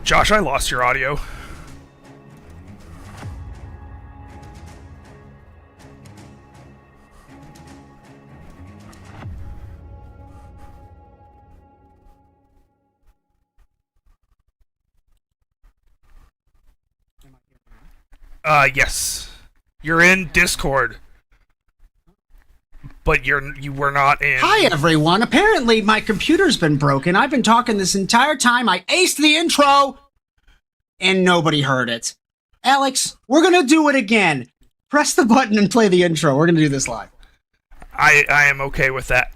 Josh, I lost your audio. Yes. You're in Discord. But you were not in... Hi, everyone. Apparently, my computer's been broken. I've been talking this entire time. I aced the intro, and nobody heard it. Alex, we're going to do it again. Press the button and play the intro. We're going to do this live. I am okay with that.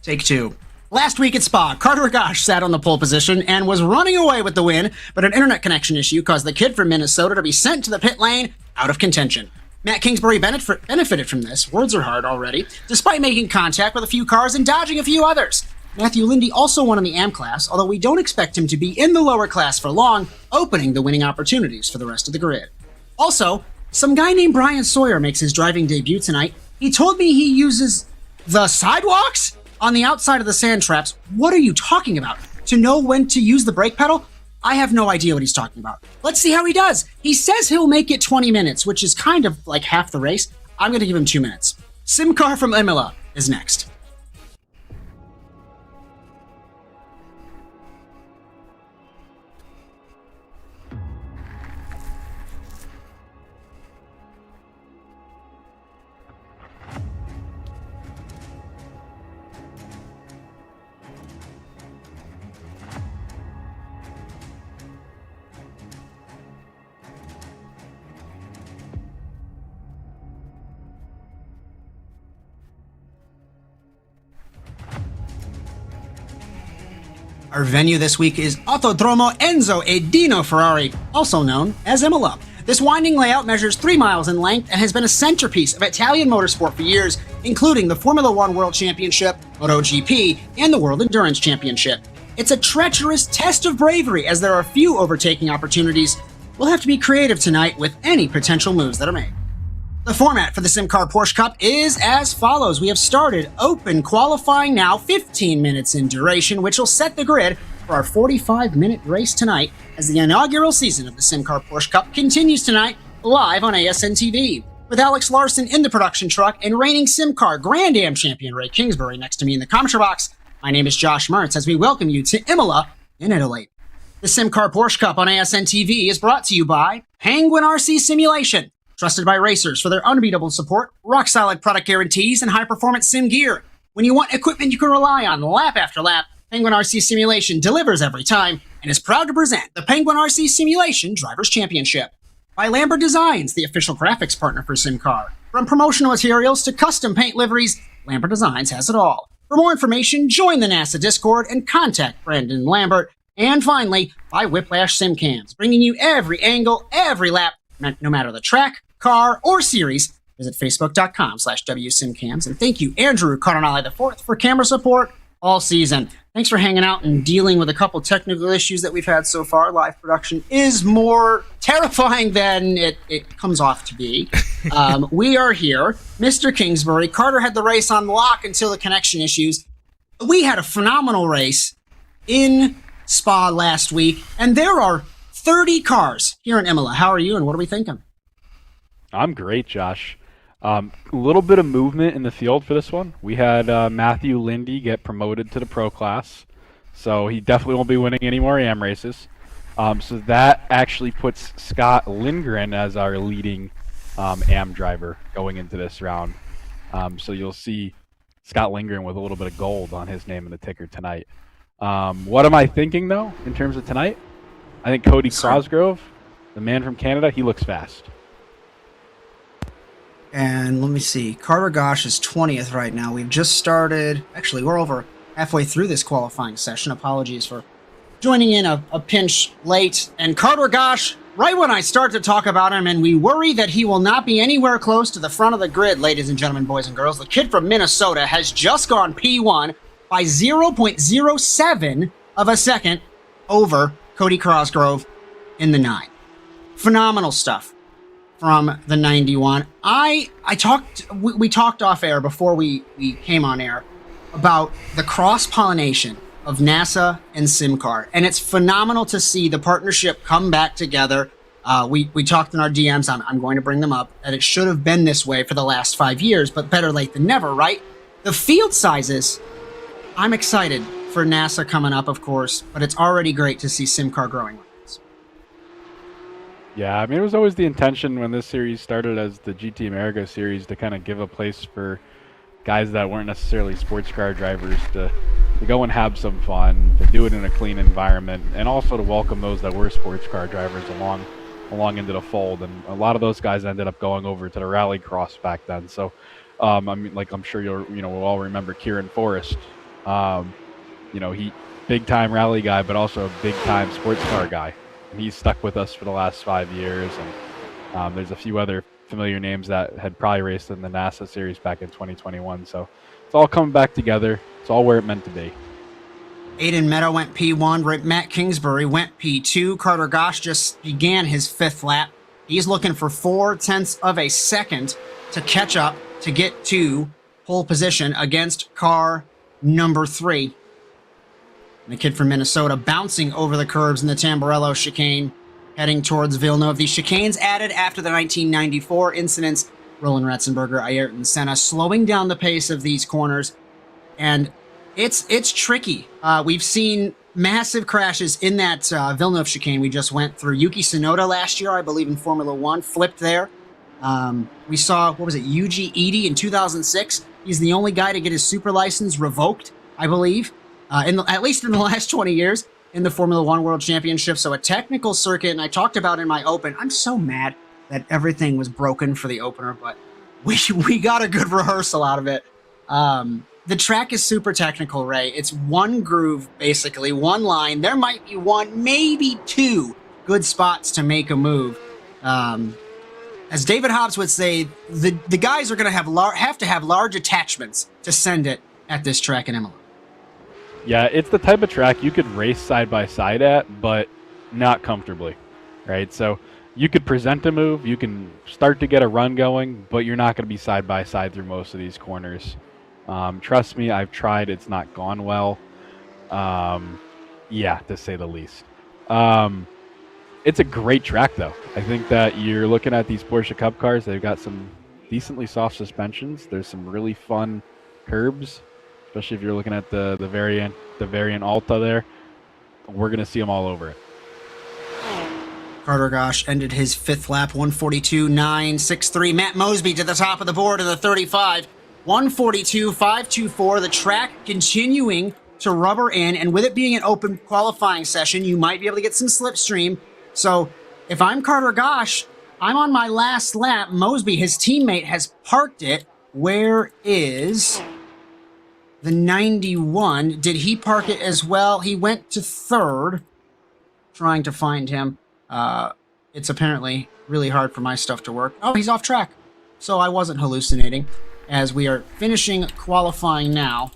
Take two. Last week at Spa, Carter Gosh sat on the pole position and was running away with the win, but an internet connection issue caused the kid from Minnesota to be sent to the pit lane out of contention. Matt Kingsbury benefited from this, words are hard already, despite making contact with a few cars and dodging a few others. Matthew Lindy also won in the AM class, although we don't expect him to be in the lower class for long, opening the winning opportunities for the rest of the grid. Also, some guy named Bryan Sawyer makes his driving debut tonight. He told me he uses the sidewalks on the outside of the sand traps. What are you talking about? To know when to use the brake pedal? I have no idea what he's talking about. Let's see how he does. He says he'll make it 20 minutes, which is kind of like half the race. I'm going to give him 2 minutes. SimCAR from Imola is next. Our venue this week is Autodromo Enzo e Dino Ferrari, also known as Imola. This winding layout measures 3 miles in length and has been a centerpiece of Italian motorsport for years, including the Formula One World Championship, MotoGP, and the World Endurance Championship. It's a treacherous test of bravery, as there are few overtaking opportunities. We'll have to be creative tonight with any potential moves that are made. The format for the SimCAR Porsche Cup is as follows. We have started open qualifying now, 15 minutes in duration, which will set the grid for our 45-minute race tonight as the inaugural season of the SimCAR Porsche Cup continues tonight live on ASN TV. With Alex Larson in the production truck and reigning SimCAR Grand Am champion Ray Kingsbury next to me in the commentary box, my name is Josh Mertz as we welcome you to Imola in Italy. The SimCAR Porsche Cup on ASN TV is brought to you by Penguin RC Simulation. Trusted by racers for their unbeatable support, rock-solid product guarantees, and high-performance sim gear. When you want equipment you can rely on lap after lap, Penguin RC Simulation delivers every time and is proud to present the Penguin RC Simulation Drivers' Championship. By Lambert Designs, the official graphics partner for SimCAR. From promotional materials to custom paint liveries, Lambert Designs has it all. For more information, join the NASA Discord and contact Brandon Lambert. And finally, by Whiplash SimCams, bringing you every angle, every lap, no matter the track, car, or series. Visit facebook.com/WSimCams. And thank you, Andrew Cardinale IV, for camera support all season. Thanks for hanging out and dealing with a couple technical issues that we've had so far. Live production is more terrifying than it comes off to be. We are here. Mr. Kingsbury. Carter had the race on lock until the connection issues. We had a phenomenal race in Spa last week, and there are 30 cars here in Imola. How are you, and what are we thinking? I'm great, Josh. A little bit of movement in the field for this one. We had Matthew Lindy get promoted to the pro class, so he definitely won't be winning any more AM races. So that actually puts Scott Lindgren as our leading AM driver going into this round. So you'll see Scott Lindgren with a little bit of gold on his name in the ticker tonight. What am I thinking, though, in terms of tonight? I think Cody Cosgrove, the man from Canada, he looks fast. And let me see. Carter Gosh is 20th right now. We've just started. Actually, we're over halfway through this qualifying session. Apologies for joining in a pinch late. And Carter Gosh, right when I start to talk about him, and we worry that he will not be anywhere close to the front of the grid, ladies and gentlemen, boys and girls, the kid from Minnesota has just gone P1 by 0.07 of a second over Cody Cosgrove in the 9. Phenomenal stuff from the 91. We talked off air before we came on air about the cross-pollination of NASA and SimCAR, and it's phenomenal to see the partnership come back together. We talked in our DMs, I'm going to bring them up, and it should have been this way for the last 5 years, but better late than never, right? The field sizes, I'm excited for NASA coming up, of course, but it's already great to see SimCAR growing like this. Yeah, I mean, it was always the intention when this series started as the GT America series to kind of give a place for guys that weren't necessarily sports car drivers to go and have some fun, to do it in a clean environment, and also to welcome those that were sports car drivers along into the fold. And a lot of those guys ended up going over to the rally cross back then. So, I mean, like, I'm sure we'll all remember Kieran Forrest. He big time rally guy, but also a big time sports car guy. And he's stuck with us for the last 5 years. And there's a few other familiar names that had probably raced in the NASA series back in 2021. So it's all coming back together. It's all where it meant to be. Aiden Meadow went P1. Matt Kingsbury went P2. Carter Gosch just began his 5th lap. He's looking for 0.4 of a second to catch up to get to pole position against car number 3. And the kid from Minnesota bouncing over the curbs in the Tamburello chicane, heading towards Villeneuve. The chicanes added after the 1994 incidents. Roland Ratzenberger, Ayrton Senna, slowing down the pace of these corners. And it's tricky. We've seen massive crashes in that Villeneuve chicane we just went through. Yuki Tsunoda last year, I believe, in Formula One, flipped there. We saw, Yuji Ide in 2006. He's the only guy to get his super license revoked, I believe, at least in the last 20 years in the Formula One World Championship. So a technical circuit, and I talked about in my open, I'm so mad that everything was broken for the opener, but we got a good rehearsal out of it. The track is super technical, Ray. It's one groove, basically, one line. There might be one, maybe two good spots to make a move. As David Hobbs would say, the guys are going to have to have large attachments to send it at this track in Imola. Yeah, it's the type of track you could race side by side at, but not comfortably, right? So you could present a move, you can start to get a run going, but you're not going to be side by side through most of these corners. Trust me, I've tried. It's not gone well. Yeah, to say the least. It's a great track, though. I think that you're looking at these Porsche Cup cars. They've got some decently soft suspensions. There's some really fun curbs, especially if you're looking at the variant Alta there. We're going to see them all over it. Carter Gosch ended his 5th lap, 142.963. Matt Mosby to the top of the board in the 35. 142.524. The track continuing to rubber in, and with it being an open qualifying session, you might be able to get some slipstream. So if I'm Carter Gosch, I'm on my last lap. Mosby, his teammate, has parked it. Where is the 91? Did he park it as well? He went to 3rd, trying to find him. It's apparently really hard for my stuff to work. Oh, he's off track. So I wasn't hallucinating. As we are finishing qualifying now.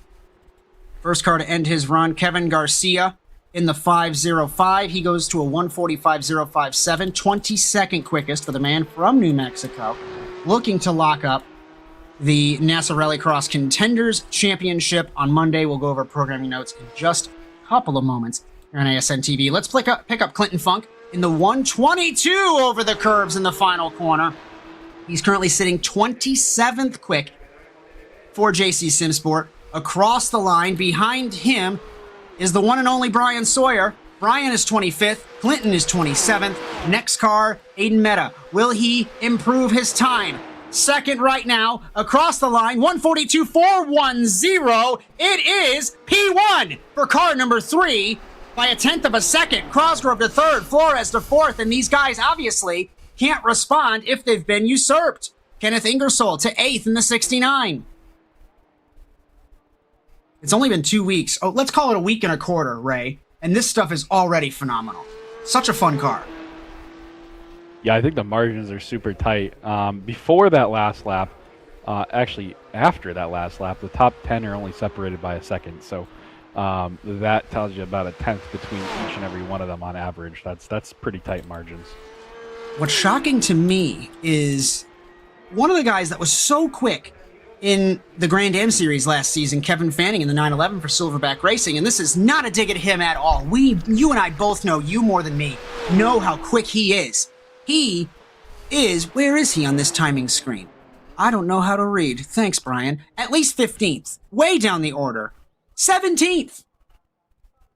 First car to end his run, Kevin Garcia in the 5.05. He goes to a 1:45.057, 22nd quickest for the man from New Mexico, looking to lock up the NASA Rallycross Contenders Championship on Monday. We'll go over programming notes in just a couple of moments here on ASN TV. Let's pick up Clinton Funk in the 122 over the curbs in the final corner. He's currently sitting 27th quick for JC SimSport. Across the line, behind him is the one and only Bryan Sawyer. Bryan is 25th. Clinton is 27th. Next car, Aiden Meta. Will he improve his time? Second right now, across the line, 142.410. It is P1 for car number 3 by a 1/10 of a second. Crosgrove to 3rd, Flores to 4th, and these guys obviously can't respond if they've been usurped. Kenneth Ingersoll to 8th in the 69. It's only been 2 weeks. Oh, let's call it a week and a quarter, Ray. And this stuff is already phenomenal. Such a fun car. Yeah, I think the margins are super tight. Before that last lap, actually after that last lap, the top 10 are only separated by a second. So that tells you about a 1/10 between each and every one of them on average. That's pretty tight margins. what's shocking to me is one of the guys that was so quick in the Grand Am Series last season, Kevin Fanning in the 911 for Silverback Racing, and this is not a dig at him at all. You and I both know, you more than me, know how quick he is. He is, where is he on this timing screen? I don't know how to read. Thanks, Bryan. At least 15th. Way down the order. 17th.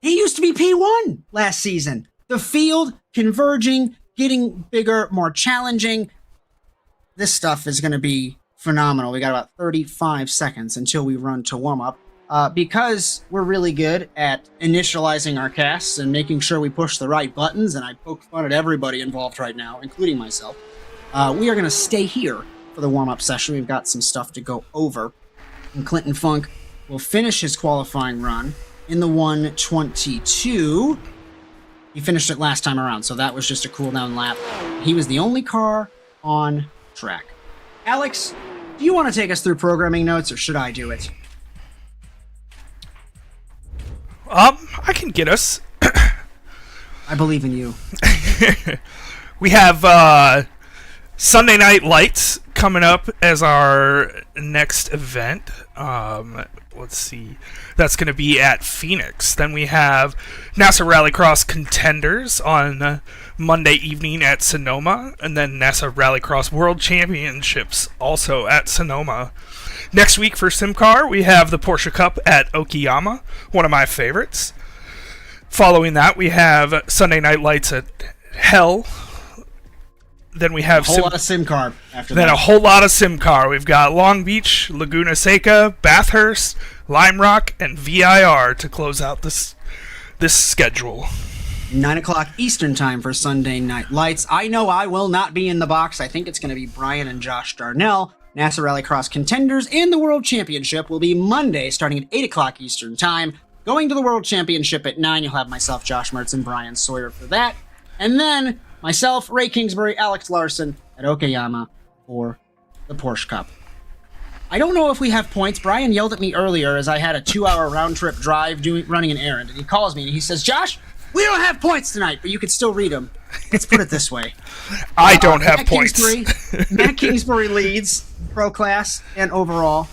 He used to be P1 last season. The field converging, getting bigger, more challenging. This stuff is going to be phenomenal. We got about 35 seconds until we run to warm up. Because we're really good at initializing our casts and making sure we push the right buttons, and I poke fun at everybody involved right now, including myself, we are going to stay here for the warm-up session. We've got some stuff to go over. And Clinton Funk will finish his qualifying run in the 1:22. He finished it last time around, so that was just a cool-down lap. He was the only car on track. Alex, do you want to take us through programming notes, or should I do it? I can get us. I believe in you. We have Sunday Night Lights coming up as our next event. Let's see. That's going to be at Phoenix. Then we have NASA Rallycross Contenders on Monday evening at Sonoma. And then NASA Rallycross World Championships also at Sonoma. Next week for SimCAR, we have the Porsche Cup at Okayama, one of my favorites. Following that, we have Sunday Night Lights at Hell. Then we have a whole lot of SimCAR after that. Then a whole lot of SimCAR. We've got Long Beach, Laguna Seca, Bathurst, Lime Rock, and VIR to close out this schedule. 9 o'clock Eastern time for Sunday Night Lights. I know I will not be in the box. I think it's going to be Bryan and Josh Darnell. NASA Rallycross Contenders and the World Championship will be Monday starting at 8 o'clock Eastern time. Going to the World Championship at 9, you'll have myself, Josh Mertz, and Bryan Sawyer for that. And then myself, Ray Kingsbury, Alex Larson at Okayama for the Porsche Cup. I don't know if we have points. Bryan yelled at me earlier as I had a 2-hour round-trip drive running an errand. And he calls me and he says, Josh, we don't have points tonight, but you can still read them. Let's put it this way. I don't have points. Matt Kingsbury leads pro class and overall.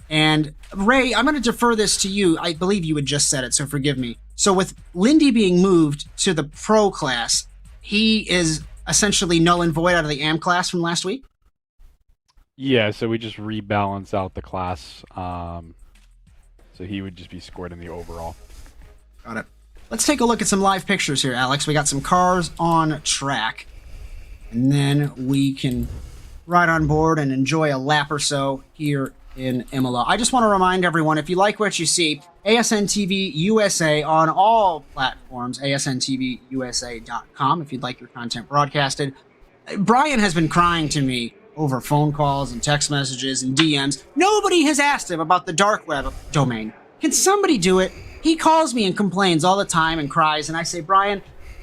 And Ray, I'm going to defer this to you. I believe you had just said it, so forgive me. So with Lindy being moved to the pro class, he is essentially null and void out of the AM class from last week? Yeah, so we just rebalance out the class. So he would just be scored in the overall. Got it. Let's take a look at some live pictures here, Alex. We got some cars on track. And then we can ride on board and enjoy a lap or so here in Imola. I just want to remind everyone, if you like what you see, ASN TV USA on all platforms, asntvUSA.com if you'd like your content broadcasted. Bryan has been crying to me over phone calls and text messages and DMs. Nobody has asked him about the dark web domain. Can somebody do it? He calls me and complains all the time and cries, and I say, Bryan,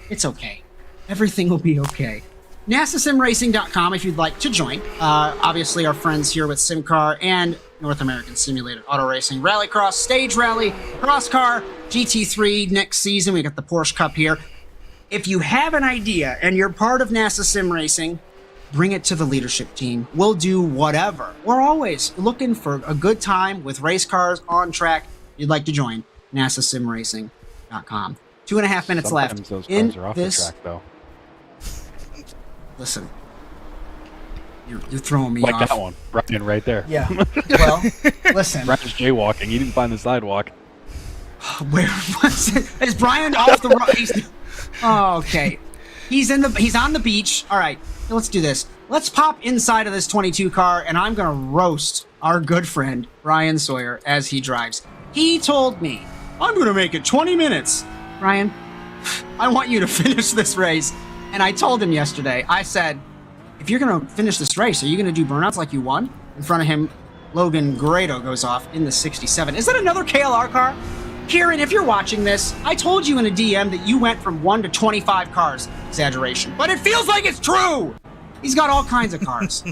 it's okay. Everything will be okay. NASASimRacing.com if you'd like to join. Obviously, our friends here with SimCAR and North American Simulated Auto Racing, Rallycross, Stage Rally, Cross Car, GT3 next season. We got the Porsche Cup here. If you have an idea and you're part of NASA Sim Racing, bring it to the leadership team. We'll do whatever. We're always looking for a good time with race cars on track. If you'd like to join, NASASimRacing.com. 2.5 minutes left. Those cars are off the track, though. Listen, you're throwing me like off. That one, Bryan, right there. Yeah. Well, listen. Bryan's jaywalking. He didn't find the sidewalk. Where was it? Is Bryan off the road? Oh, okay. He's on the beach. All right. Let's do this. Let's pop inside of this 22 car, and I'm gonna roast our good friend Bryan Sawyer as he drives. He told me, I'm gonna make it 20 minutes. Bryan, I want you to finish this race. And I told him yesterday, I said, if you're going to finish this race, are you going to do burnouts like you won? In front of him, Logan Grado goes off in the 67. Is that another KLR car? Kieran, if you're watching this, I told you in a DM that you went from 1 to 25 cars. Exaggeration. But it feels like it's true! He's got all kinds of cars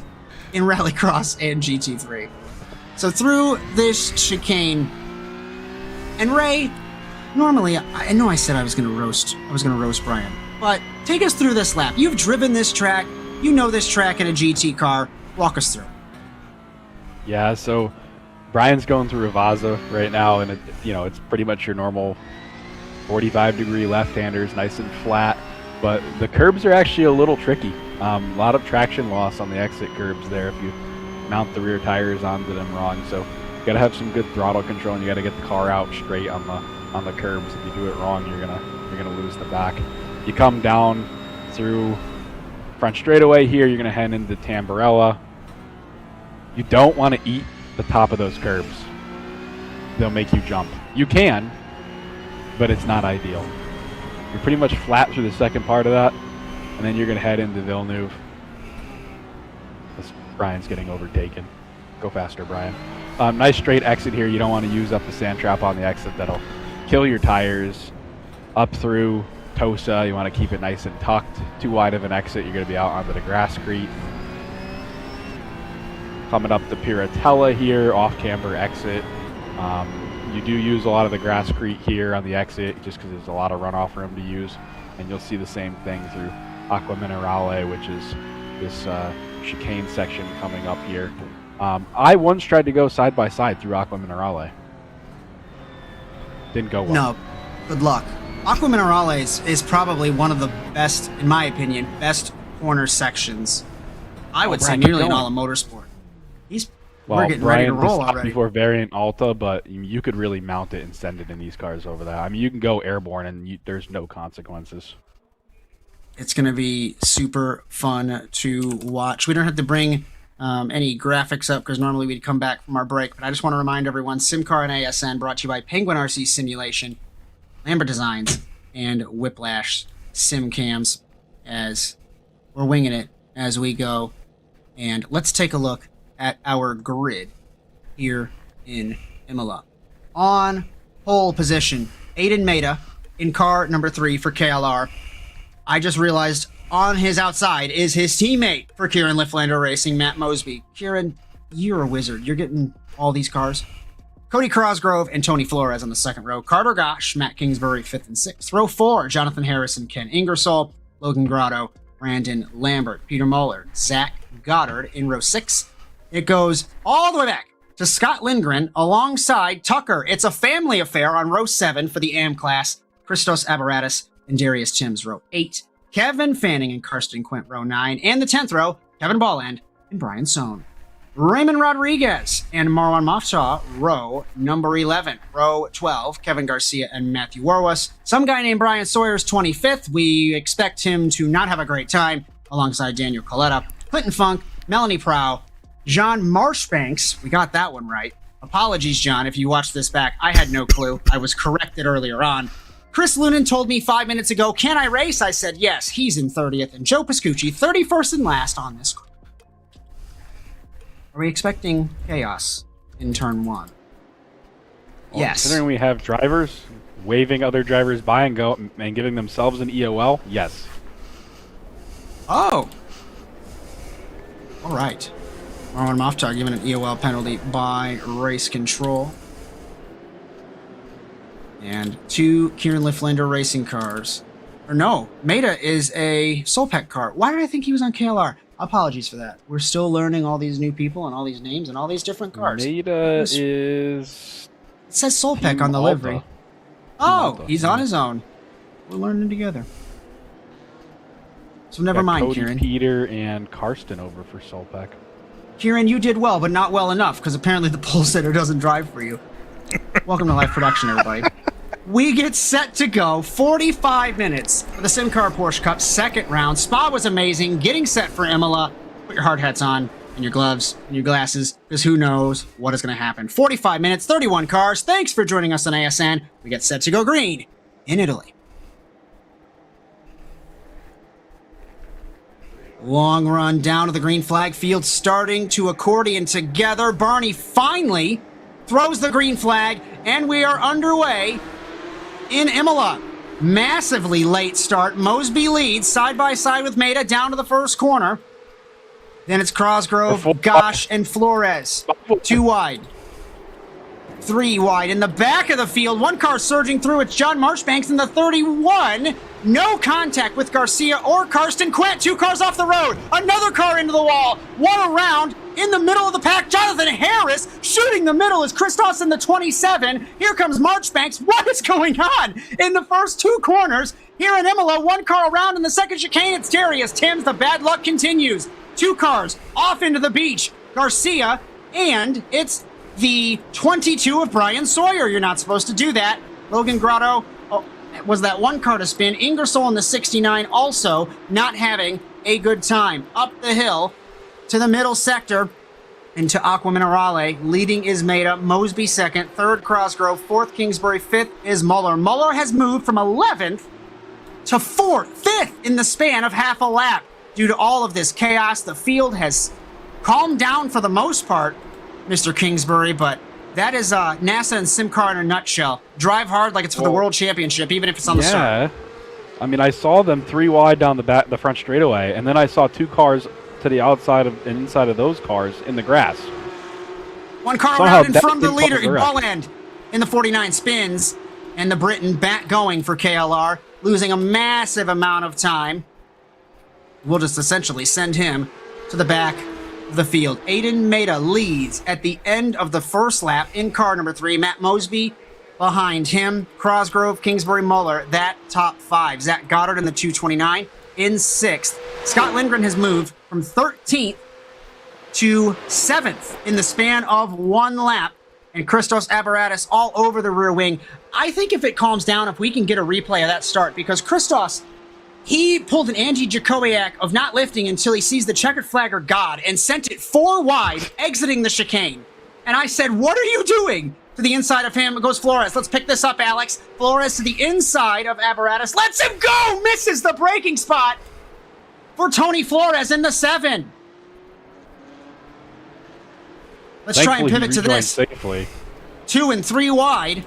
in Rallycross and GT3. So through this chicane, and Ray, normally, I know I said I was going to roast Bryan, but take us through this lap. You've driven this track. You know this track in a GT car. Walk us through. Yeah, so Bryan's going through Ravaza right now, and it's pretty much your normal 45-degree left-handers, nice and flat. But the curbs are actually a little tricky. A lot of traction loss on the exit curbs there if you mount the rear tires onto them wrong. So you got to have some good throttle control, and you got to get the car out straight on the curbs. If you do it wrong, you're gonna lose the back. You come down through front straightaway here, you're gonna head into Tamburella. You don't want to eat the top of those curbs. They'll make you jump. You can, but it's not ideal. You're pretty much flat through the second part of that, and then you're going to head into Villeneuve. This Bryan's getting overtaken. Go faster, Bryan. Nice straight exit here. You don't want to use up the sand trap on the exit. That'll kill your tires. Up through Tosa, you want to keep it nice and tucked. Too wide of an exit, you're going to be out onto the grasscrete. Coming up the Piratella here, off-camber exit. You do use a lot of the grasscrete here on the exit just because there's a lot of runoff room to use. And you'll see the same thing through Acqua Minerale, which is this chicane section coming up here. I once tried to go side-by-side through Acqua Minerale. Didn't go well. No, good luck. Acqua Minerale is probably one of the best, in my opinion, best corner sections. I would say nearly in all of motorsport. We're getting ready to roll already. Before Variant Alta, but you could really mount it and send it in these cars over that. I mean, you can go airborne and there's no consequences. It's going to be super fun to watch. We don't have to bring any graphics up because normally we'd come back from our break, but I just want to remind everyone, SimCAR and ASN brought to you by Penguin RC Simulation, Lambert Designs, and Whiplash SimCams, as we're winging it as we go. And let's take a look at our grid here in Imola. On pole position, Aiden Maida in car number 3 for KLR. I just realized on his outside is his teammate for Kieran Lifflander Racing, Matt Mosby. Kieran, you're a wizard. You're getting all these cars. Cody Cosgrove and Tony Flores on the second row. Carter Gosh, Matt Kingsbury 5th and 6th. Row 4, Jonathan Harrison, Ken Ingersoll, Logan Grotto, Brandon Lambert, Peter Muller, Zach Goddard in row 6. It goes all the way back to Scott Lindgren alongside Tucker. It's a family affair on row 7 for the AM class. Christos Abaratus and Darius Timms, row 8. Kevin Fanning and Karsten Quint, row 9. And the 10th row, Kevin Balland and Brian Sohn. Raymond Rodriguez and Marwan Mafshaw, row number 11. Row 12, Kevin Garcia and Matthew Warwas. Some guy named Brian Sawyer's 25th. We expect him to not have a great time alongside Daniel Coletta. Clinton Funk, Melanie Prow, John Marshbanks, we got that one right. Apologies, John, if you watched this back. I had no clue. I was corrected earlier on. Chris Lunan told me 5 minutes ago, can I race? I said yes. He's in 30th. And Joe Pascucci, 31st and last on this. Are we expecting chaos in turn 1? Well, Yes. Considering we have drivers waving other drivers by and giving themselves an EOL, yes. Oh. All right. Marwan Maftar given an EOL penalty by race control. And 2 Kieran Lifflander racing cars. Or no, Maida is a Solpec car. Why did I think he was on KLR? Apologies for that. We're still learning all these new people and all these names and all these different cars. Maida is... It says Solpec on the livery. Oh, he's on his own. We're learning together. So never mind, Cody, Kieran. Peter, and Karsten over for Solpec. Kieran, you did well, but not well enough, because apparently the pole sitter doesn't drive for you. Welcome to live production, everybody. We get set to go 45 minutes for the SimCAR Porsche Cup second round. Spa was amazing. Getting set for Imola. Put your hard hats on and your gloves and your glasses, because who knows what is going to happen. 45 minutes, 31 cars. Thanks for joining us on ASN. We get set to go green in Italy. Long run down to the green flag field, starting to accordion together. Barney finally throws the green flag, and we are underway in Imola. Massively late start. Mosby leads side by side with Maida down to the first corner. Then it's Cosgrove, Gosh, and Flores. 2 wide. 3 wide in the back of the field. One car surging through. It's John Marchbanks in the 31. No contact with Garcia or Karsten Quint. 2 cars off the road. Another car into the wall. 1 around in the middle of the pack. Jonathan Harris shooting the middle is Christos in the 27. Here comes Marchbanks. What is going on in the first 2 corners? Here in Imola, 1 car around in the second chicane. It's Darius Timms. The bad luck continues. 2 cars off into the beach. Garcia, and it's the 22 of Bryan Sawyer. You're not supposed to do that. Logan Grotto, was that 1 car to spin. Ingersoll in the 69 also not having a good time. Up the hill to the middle sector into Aqua Minerale. Leading is Maida. Mosby second. Third, Cosgrove. Fourth, Kingsbury. Fifth is Muller. Muller has moved from 11th to 4th, 5th in the span of half a lap. Due to all of this chaos, the field has calmed down for the most part, Mr. Kingsbury, but that is NASA and SimCAR in a nutshell. Drive hard like it's for the World Championship, even if it's on the start. I mean, I saw them 3 wide down the front straightaway, and then I saw 2 cars to the outside of and inside of those cars in the grass. 1 car around in front of the leader. Bolland in the 49 spins, and the Briton back going for KLR, losing a massive amount of time. We'll just essentially send him to the back of the field. Aiden Maida leads at the end of the first lap in car number 3. Matt Mosby behind him. Cosgrove, Kingsbury, Muller, that top 5. Zach Goddard in the 229 in 6th. Scott Lindgren has moved from 13th to 7th in the span of 1 lap. And Christos Apparatus all over the rear wing. I think if it calms down, if we can get a replay of that start, because Christos, he pulled an Andy Jakowiak of not lifting until he sees the checkered flag or God and sent it 4 wide, exiting the chicane. And I said, what are you doing? To the inside of him goes Flores. Let's pick this up, Alex. Flores to the inside of Apparatus. Lets him go! Misses the braking spot for Tony Flores in the 7. Let's try and pivot to this. Safely. 2 and 3 wide.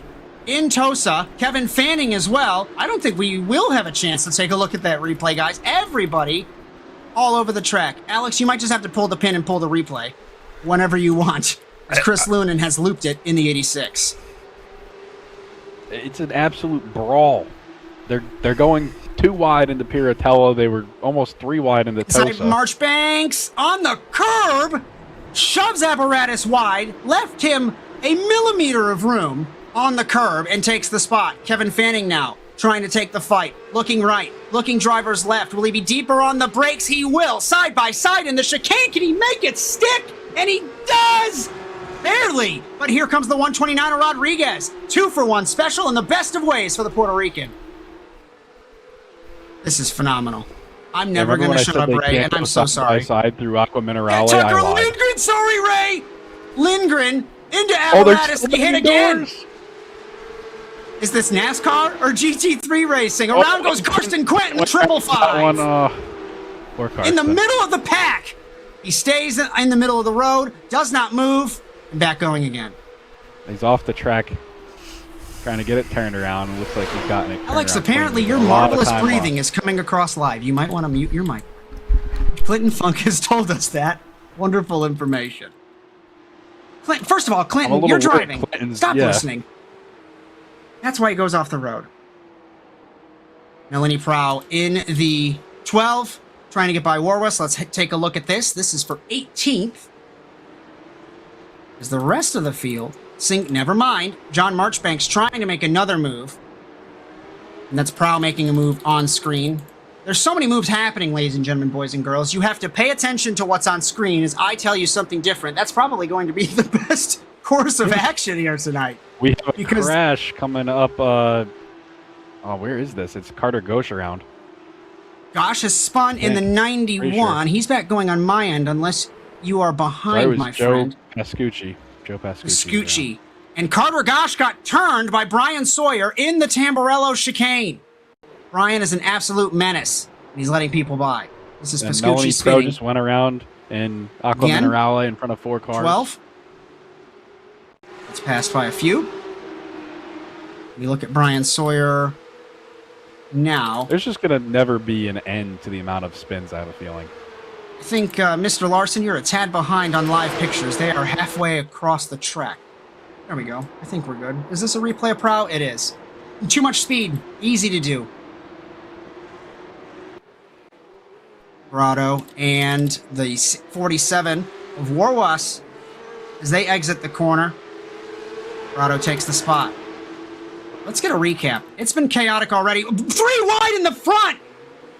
In Tosa, Kevin Fanning as well. I don't think we will have a chance to take a look at that replay, guys. Everybody all over the track. Alex, you might just have to pull the pin and pull the replay whenever you want, as Chris Lunan has looped it in the 86. It's an absolute brawl. They're going 2 wide into Piratello. They were almost 3 wide into Tosa. Marchbanks on the curb, shoves Apparatus wide, left him a millimeter of room on the curb and takes the spot. Kevin Fanning now trying to take the fight. Looking right, looking drivers left. Will he be deeper on the brakes? He will. Side by side in the chicane. Can he make it stick? And he does! Barely. But here comes the 129 of Rodriguez. 2 for 1 special in the best of ways for the Puerto Rican. This is phenomenal. I'm never going to shut up, Ray, and I'm so sorry. Side through Aqua Minerale. Tucker Lindgren, sorry, Ray! Lindgren into Apparatus, and he hit again. Is this NASCAR or GT3 racing? Around goes Karsten Quint in the 555. In the middle of the pack. He stays in the middle of the road, does not move, and back going again. He's off the track, trying to get it turned around. Looks like he's gotten it. Alex, apparently your marvelous breathing is coming across live. You might want to mute your mic. Clinton Funk has told us that. Wonderful information. First of all, Clinton, you're driving. Stop listening. That's why he goes off the road. Melanie Prow in the 12, trying to get by Warwest. Let's take a look at this. This is for 18th. As the rest of the field, never mind. John Marchbanks trying to make another move. And that's Prow making a move on screen. There's so many moves happening, ladies and gentlemen, boys and girls. You have to pay attention to what's on screen as I tell you something different. That's probably going to be the best course of action here tonight. We have a crash coming up. Where is this? It's Carter Ghosh around. Gosh has spun in the 91. Sure. He's back going on my end unless you are behind, my friend. Joe Pascucci. Yeah. And Carter Gosh got turned by Bryan Sawyer in the Tamburello chicane. Bryan is an absolute menace. He's letting people by. This is Pascucci spinning. Just went around in Aqua Minerale in front of 4 cars. 12. It's passed by a few. We look at Bryan Sawyer now. There's just going to never be an end to the amount of spins, I have a feeling. I think, Mr. Larson, you're a tad behind on live pictures. They are halfway across the track. There we go. I think we're good. Is this a replay of Prow? It is. Too much speed. Easy to do. Grotto and the 47 of Warwas as they exit the corner. Grotto takes the spot. Let's get a recap. It's been chaotic already. 3 wide in the front!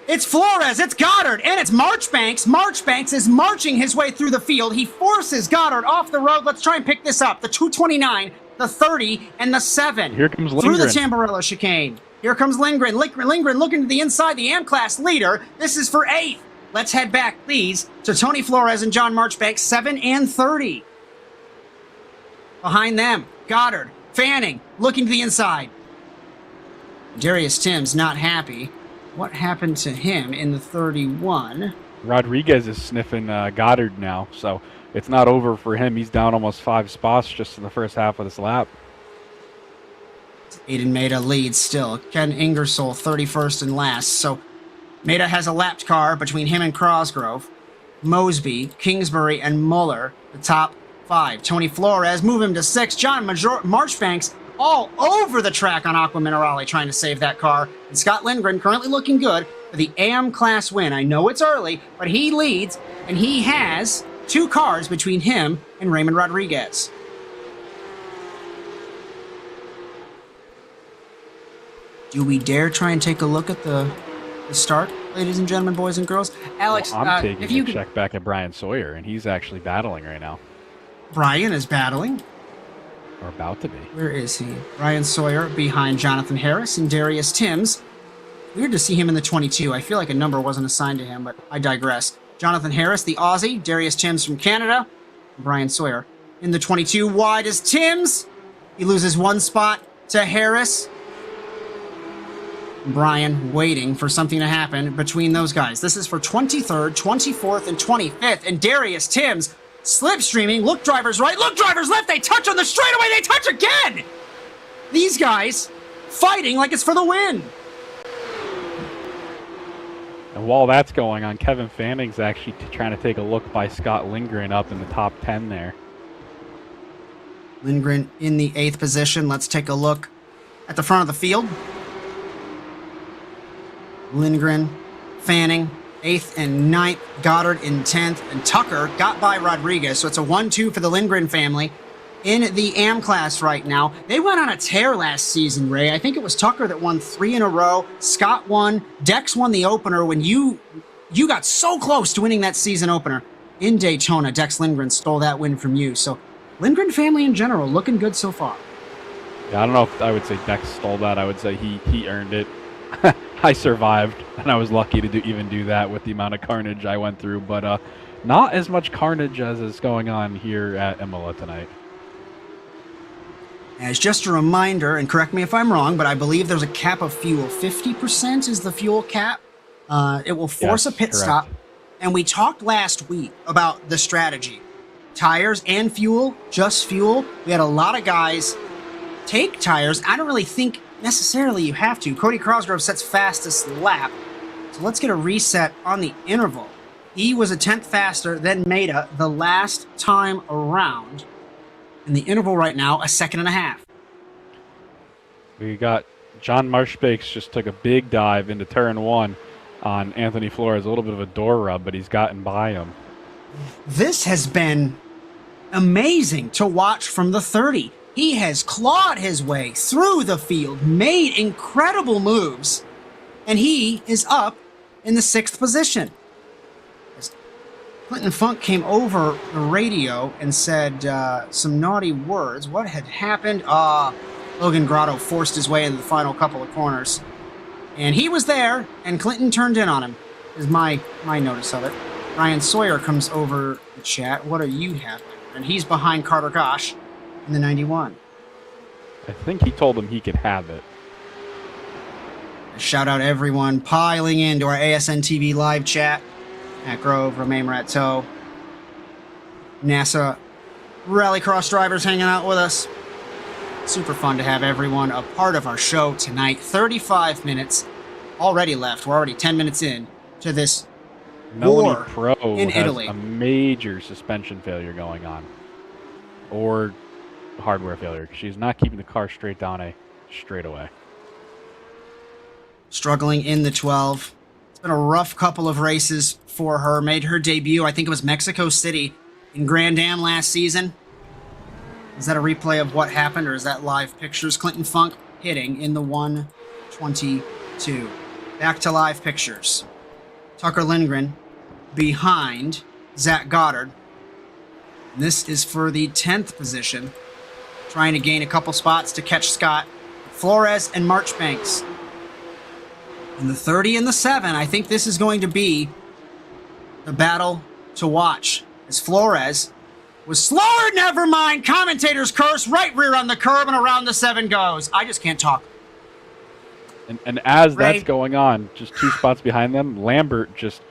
It's Flores, it's Goddard, and it's Marchbanks. Marchbanks is marching his way through the field. He forces Goddard off the road. Let's try and pick this up. The 229, the 30, and the 7. Here comes Lindgren. Through the Tamburello chicane. Here comes Lindgren. Lindgren looking to the inside, the AM-class leader. This is for 8th. Let's head back, please, to Tony Flores and John Marchbanks, 7 and 30. Behind them, Goddard, Fanning, looking to the inside. Darius Tim's not happy. What happened to him in the 31? Rodriguez is sniffing Goddard now, so it's not over for him. He's down almost 5 spots just in the first half of this lap. Aiden Maida leads still. Ken Ingersoll, 31st and last. So Maida has a lapped car between him and Cosgrove. Mosby, Kingsbury, and Muller, the top 5. Tony Flores move him to 6. John Marchbanks all over the track on Aqua Minerale trying to save that car. And Scott Lindgren currently looking good for the AM class win. I know it's early, but he leads, and he has 2 cars between him and Raymond Rodriguez. Do we dare try and take a look at the start, ladies and gentlemen, boys and girls? Alex, well, I'm if taking you a check back at Bryan Sawyer, and he's actually battling right now. Bryan is battling. Or about to be. Where is he? Bryan Sawyer behind Jonathan Harris and Darius Timms. Weird to see him in the 22. I feel like a number wasn't assigned to him, but I digress. Jonathan Harris, the Aussie. Darius Timms from Canada. Bryan Sawyer in the 22. Wide is Timms. He loses 1 spot to Harris. Bryan waiting for something to happen between those guys. This is for 23rd, 24th, and 25th. And Darius Timms slipstreaming. Look drivers right, look drivers left. They touch on the straightaway. They touch again. These guys fighting like it's for the win. And while that's going on, Kevin Fanning's actually trying to take a look by Scott Lindgren up in the top 10 there. Lindgren in the 8th position. Let's take a look at the front of the field. Lindgren, Fanning, 8th and 9th, Goddard in 10th, and Tucker got by Rodriguez. So it's a 1-2 for the Lindgren family in the AM class right now. They went on a tear last season, Ray. I think it was Tucker that won 3 in a row. Scott won. Dex won the opener when you got so close to winning that season opener in Daytona. Dex Lindgren stole that win from you. So Lindgren family in general looking good so far. Yeah, I don't know if I would say Dex stole that. I would say he earned it. I survived, and I was lucky to even do that with the amount of carnage I went through, but not as much carnage as is going on here at Imola tonight. As just a reminder, and correct me if I'm wrong, but I believe there's a cap of fuel. 50% is the fuel cap. It will force a pit stop. And we talked last week about the strategy. Tires and fuel, just fuel. We had a lot of guys take tires. I don't really think necessarily you have to. Cody Cosgrove sets fastest lap. So let's get a reset on the interval. He was a 10th faster than Maida the last time around. And the interval right now, 1.5 seconds. We got John Marchbanks just took a big dive into turn 1 on Anthony Flores. A little bit of a door rub, but he's gotten by him. This has been amazing to watch from the 30. He has clawed his way through the field, made incredible moves, and he is up in the 6th position. Clinton Funk came over the radio and said some naughty words. What had happened? Logan Grotto forced his way into the final couple of corners. And he was there, and Clinton turned in on him, is my notice of it. Ryan Sawyer comes over the chat. What are you having? And he's behind Carter Gosh in the 91. I think he told him he could have it. Shout out everyone piling into our ASN TV live chat. Matt Grove, Romain Rateau, NASA Rallycross drivers hanging out with us. Super fun to have everyone a part of our show tonight. 35 minutes already left. We're already 10 minutes in to this war Pro in has Italy. A major suspension failure going on. Or hardware failure. She's not keeping the car straight down a straightaway. Struggling in the 12. It's been a rough couple of races for her. Made her debut, I think it was Mexico City in Grand Am last season. Is that a replay of what happened, or is that live pictures? Clinton Funk hitting in the 122. Back to live pictures. Tucker Lindgren behind Zach Goddard. And this is for the 10th position. Trying to gain a couple spots to catch Scott Flores and Marchbanks. In the 30 and the 7, I think this is going to be the battle to watch. As Flores was slower, never mind. Commentator's curse, right rear on the curb, and around the 7 goes. I just can't talk. And as Ray. that's going on, just 2 spots behind them, Lambert just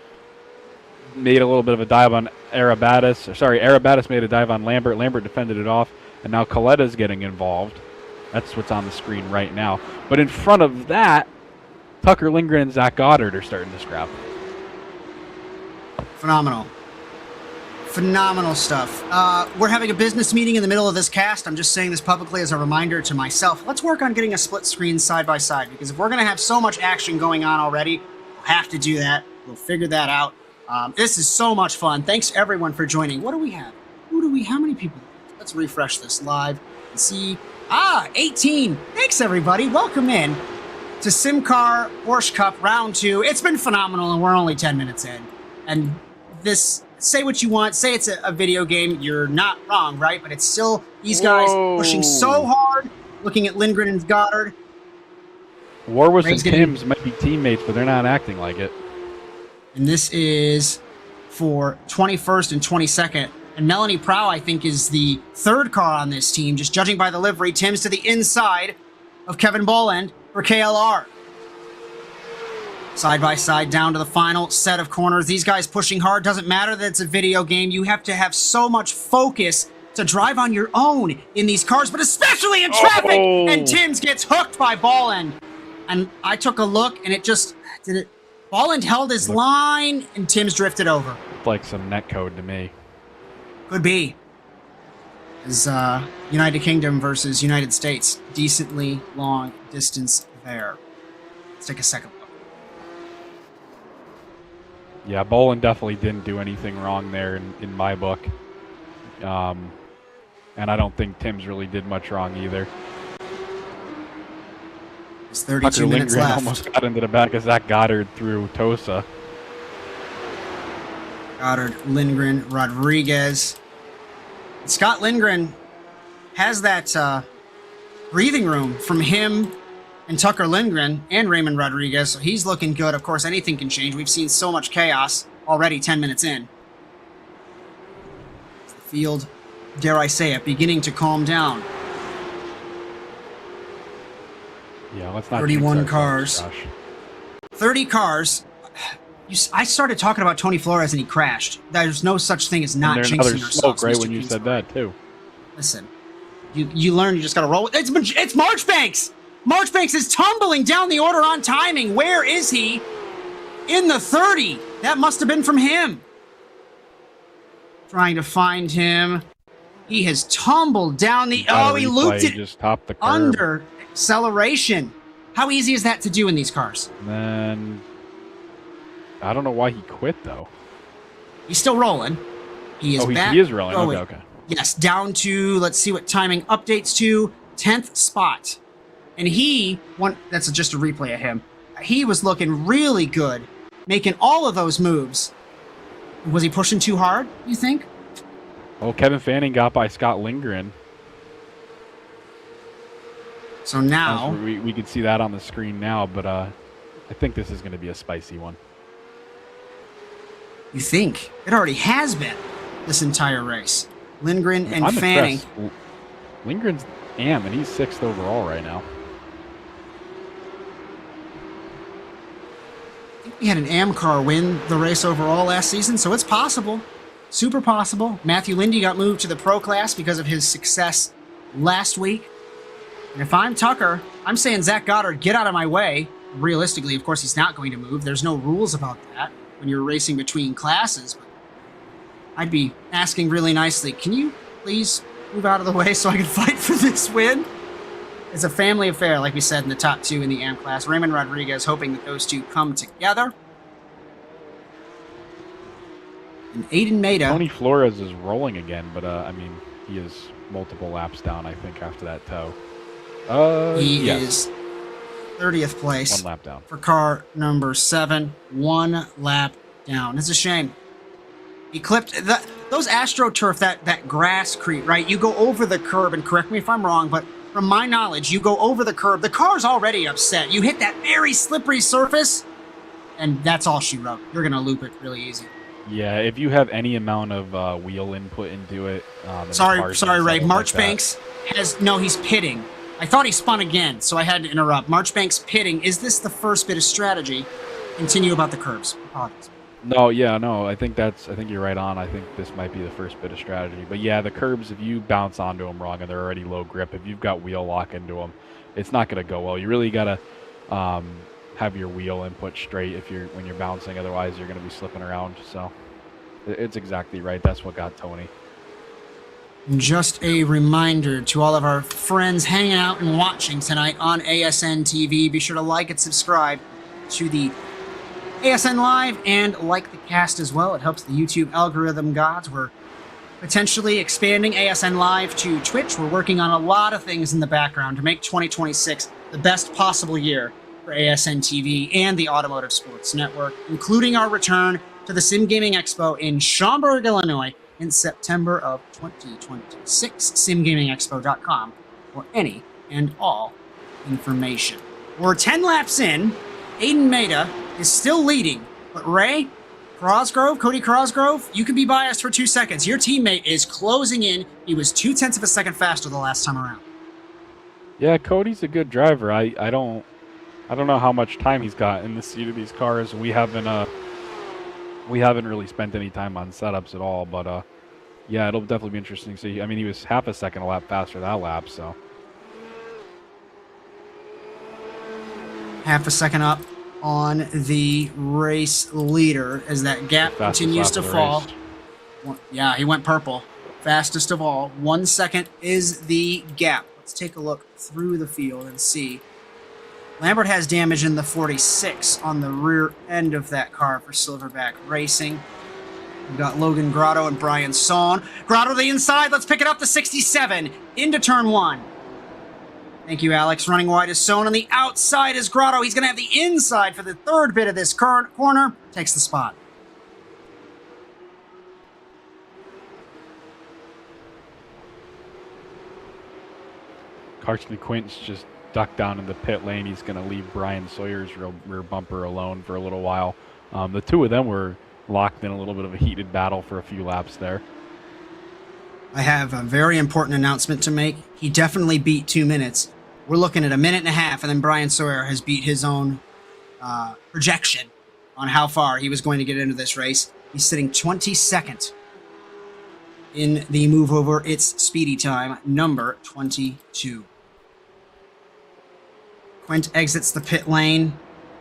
made a little bit of a dive on Arabatis. Sorry, Arabatis made a dive on Lambert. Lambert defended it off, and now Coletta's getting involved. That's what's on the screen right now. But in front of that, Tucker Lindgren and Zach Goddard are starting to scrap. Phenomenal. Phenomenal stuff. We're having a business meeting in the middle of this cast. I'm just saying this publicly as a reminder to myself. Let's work on getting a split screen side by side, because if we're going to have so much action going on already, we'll have to do that. We'll figure that out. This is so much fun. Thanks everyone for joining. What do we have? How many people? Let's refresh this live and see. 18. Thanks everybody. Welcome in to SimCAR Porsche Cup Round 2. It's been phenomenal, and we're only 10 minutes in. And this, say what you want, say it's a video game, you're not wrong, right? But it's still these guys pushing so hard, looking at Lindgren and Goddard. Warwick and Timms might be teammates, but they're not acting like it. And this is for 21st and 22nd. And Melanie Prow, I think, is the 3rd car on this team, just judging by the livery. Timms to the inside of Kevin Boland for KLR. Side by side down to the final set of corners. These guys pushing hard. Doesn't matter that it's a video game. You have to have so much focus to drive on your own in these cars, but especially in traffic. And Timms gets hooked by Boland. And I took a look, and it just did it. Boland held his line, and Timms drifted over. Like some netcode to me. Could be. As United Kingdom versus United States. Decently long distance there. Let's take a second look. Yeah, Boland definitely didn't do anything wrong there in my book. And I don't think Timms really did much wrong either. There's 32 minutes Lindgren left. Almost got into the back of Zach Goddard through Tosa. Goddard, Lindgren, Rodriguez. Scott Lindgren has that breathing room from him and Tucker Lindgren and Raymond Rodriguez, so he's looking good. Of course, anything can change. We've seen so much chaos already 10 minutes in. The field, dare I say it, beginning to calm down. Yeah, let's not 31 jinx cars. ourselves, Josh. 30 cars. I started talking about Tony Flores and he crashed. There's no such thing as not jinxing another ourselves. smoke right Mr. when you said that too. Listen, you learn. You just got to roll with it. It's Marchbanks. Marchbanks is tumbling down the order on timing. Where is he? In the 30. That must have been from him. Trying to find him. He has tumbled down the. He looped it just topped the curb. under acceleration. How easy is that to do in these cars? And then I don't know why he quit though. He's still rolling. He is back. He is rolling. going. Okay. Yes, down to, let's see what timing updates to, 10th spot. And that's just a replay of him. He was looking really good, making all of those moves. Was he pushing too hard, you think? Well, Kevin Fanning got by Scott Lindgren. So now we could see that on the screen now, but I think this is going to be a spicy one. you think? It already has been this entire race. Lindgren and Fanning. Lindgren's AM, and he's 6th overall right now. I think we had an AM car win the race overall last season, so it's possible. Super possible. Matthew Lindy got moved to the pro class because of his success last week. And if I'm Tucker, I'm saying Zach Goddard, get out of my way. Realistically, of course, he's not going to move. There's no rules about that when you're racing between classes. But I'd be asking really nicely, can you please move out of the way so I can fight for this win. It's a family affair, like we said, in the top two in the AM class. Raymond Rodriguez hoping that those two come together. And Aiden Maida. Tony Flores is rolling again, but I mean, he is multiple laps down, I think, after that tow. He yes. is 30th place. 1 lap down. For car number 7. 1 lap down. It's a shame. He clipped those AstroTurf, that grasscrete, right? You go over the curb, and correct me if I'm wrong, but from my knowledge, you go over the curb. The car's already upset. You hit that very slippery surface, and that's all she wrote. You're going to loop it really easy. Yeah, if you have any amount of wheel input into it. Sorry, Ray. Marchbanks he's pitting. I thought he spun again, so I had to interrupt. Marchbanks pitting. Is this the first bit of strategy? Continue about the curbs. Apologies. No, I think you're right on. I think this might be the first bit of strategy. But yeah, the curbs, if you bounce onto them wrong and they're already low grip, if you've got wheel lock into them, it's not going to go well. You really got to have your wheel input straight when you're bouncing. Otherwise, you're going to be slipping around. So it's exactly right. That's what got Tony. Just a reminder to all of our friends hanging out and watching tonight on ASN TV, be sure to like and subscribe to the ASN Live and like the cast as well. It helps the YouTube algorithm gods. We're potentially expanding ASN Live to Twitch. We're working on a lot of things in the background to make 2026 the best possible year for ASN TV and the Automotive Sports Network, including our return to the Sim Gaming Expo in Schaumburg, Illinois in September of 2026. SimGamingExpo.com for any and all information. We're 10 laps in. Aiden Maida is still leading, but Ray Cody Crosgrove, you can be biased for 2 seconds. Your teammate is closing in. He was 0.2 of a second faster the last time around. Yeah, Cody's a good driver. I don't know how much time he's got in the seat of these cars. We haven't really spent any time on setups at all, but yeah, it'll definitely be interesting to see. I mean, he was half a second a lap faster that lap, so. Half a second up on the race leader as that gap continues to fall. Yeah, he went purple. Fastest of all. 1 second is the gap. Let's take a look through the field and see. Lambert has damage in the 46 on the rear end of that car for Silverback Racing. We've got Logan Grotto and Bryan Sohn. Grotto to the inside. Let's pick it up to 67 into turn 1. Thank you, Alex. Running wide is Sohn. On the outside is Grotto. He's going to have the inside for the third bit of this corner. Takes the spot. Carson Quint's just ducked down in the pit lane. He's going to leave Bryan Sawyer's rear bumper alone for a little while. The two of them were locked in a little bit of a heated battle for a few laps there. I have a very important announcement to make. He definitely beat 2 minutes. We're looking at 1.5 minutes, and then Bryan Sawyer has beat his own projection on how far he was going to get into this race. He's sitting 22nd in the move over its speedy time, number 22. Quint exits the pit lane.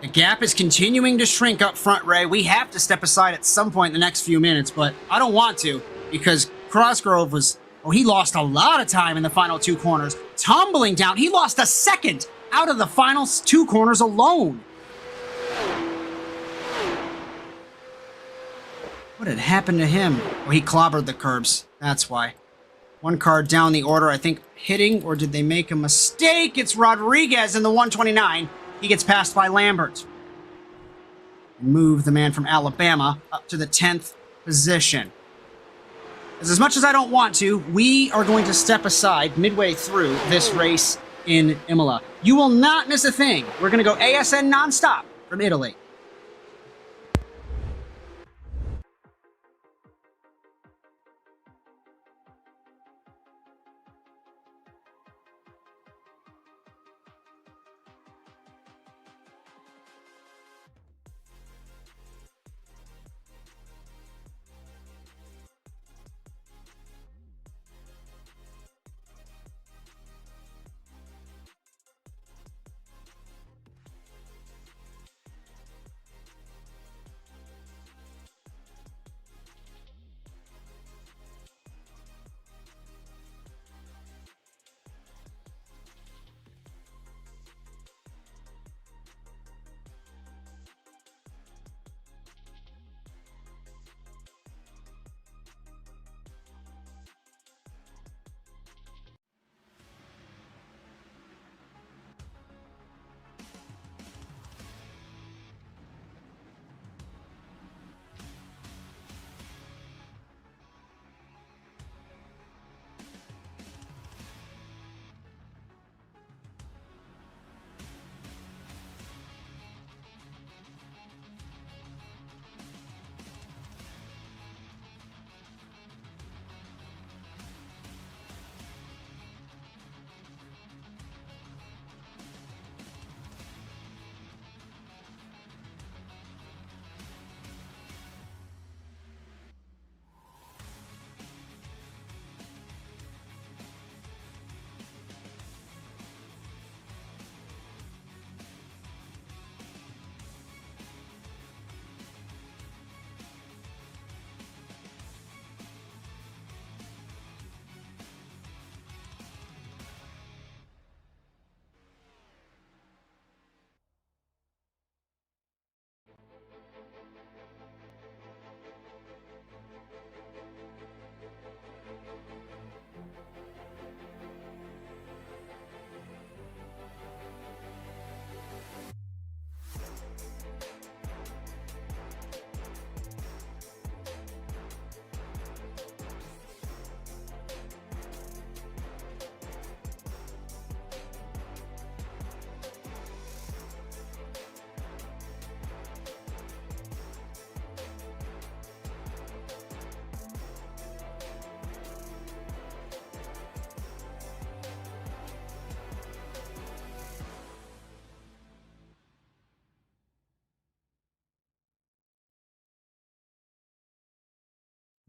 The gap is continuing to shrink up front, Ray. We have to step aside at some point in the next few minutes, but I don't want to because Crossgrove he lost a lot of time in the final 2 corners. Tumbling down. He lost a second out of the final 2 corners alone. What had happened to him? Well, he clobbered the curbs. That's why. 1 car down the order, I think, hitting, or did they make a mistake? It's Rodriguez in the 129. He gets passed by Lambert. Move the man from Alabama up to the 10th position. As much as I don't want to, we are going to step aside midway through this race in Imola. You will not miss a thing. We're going to go ASN nonstop from Italy.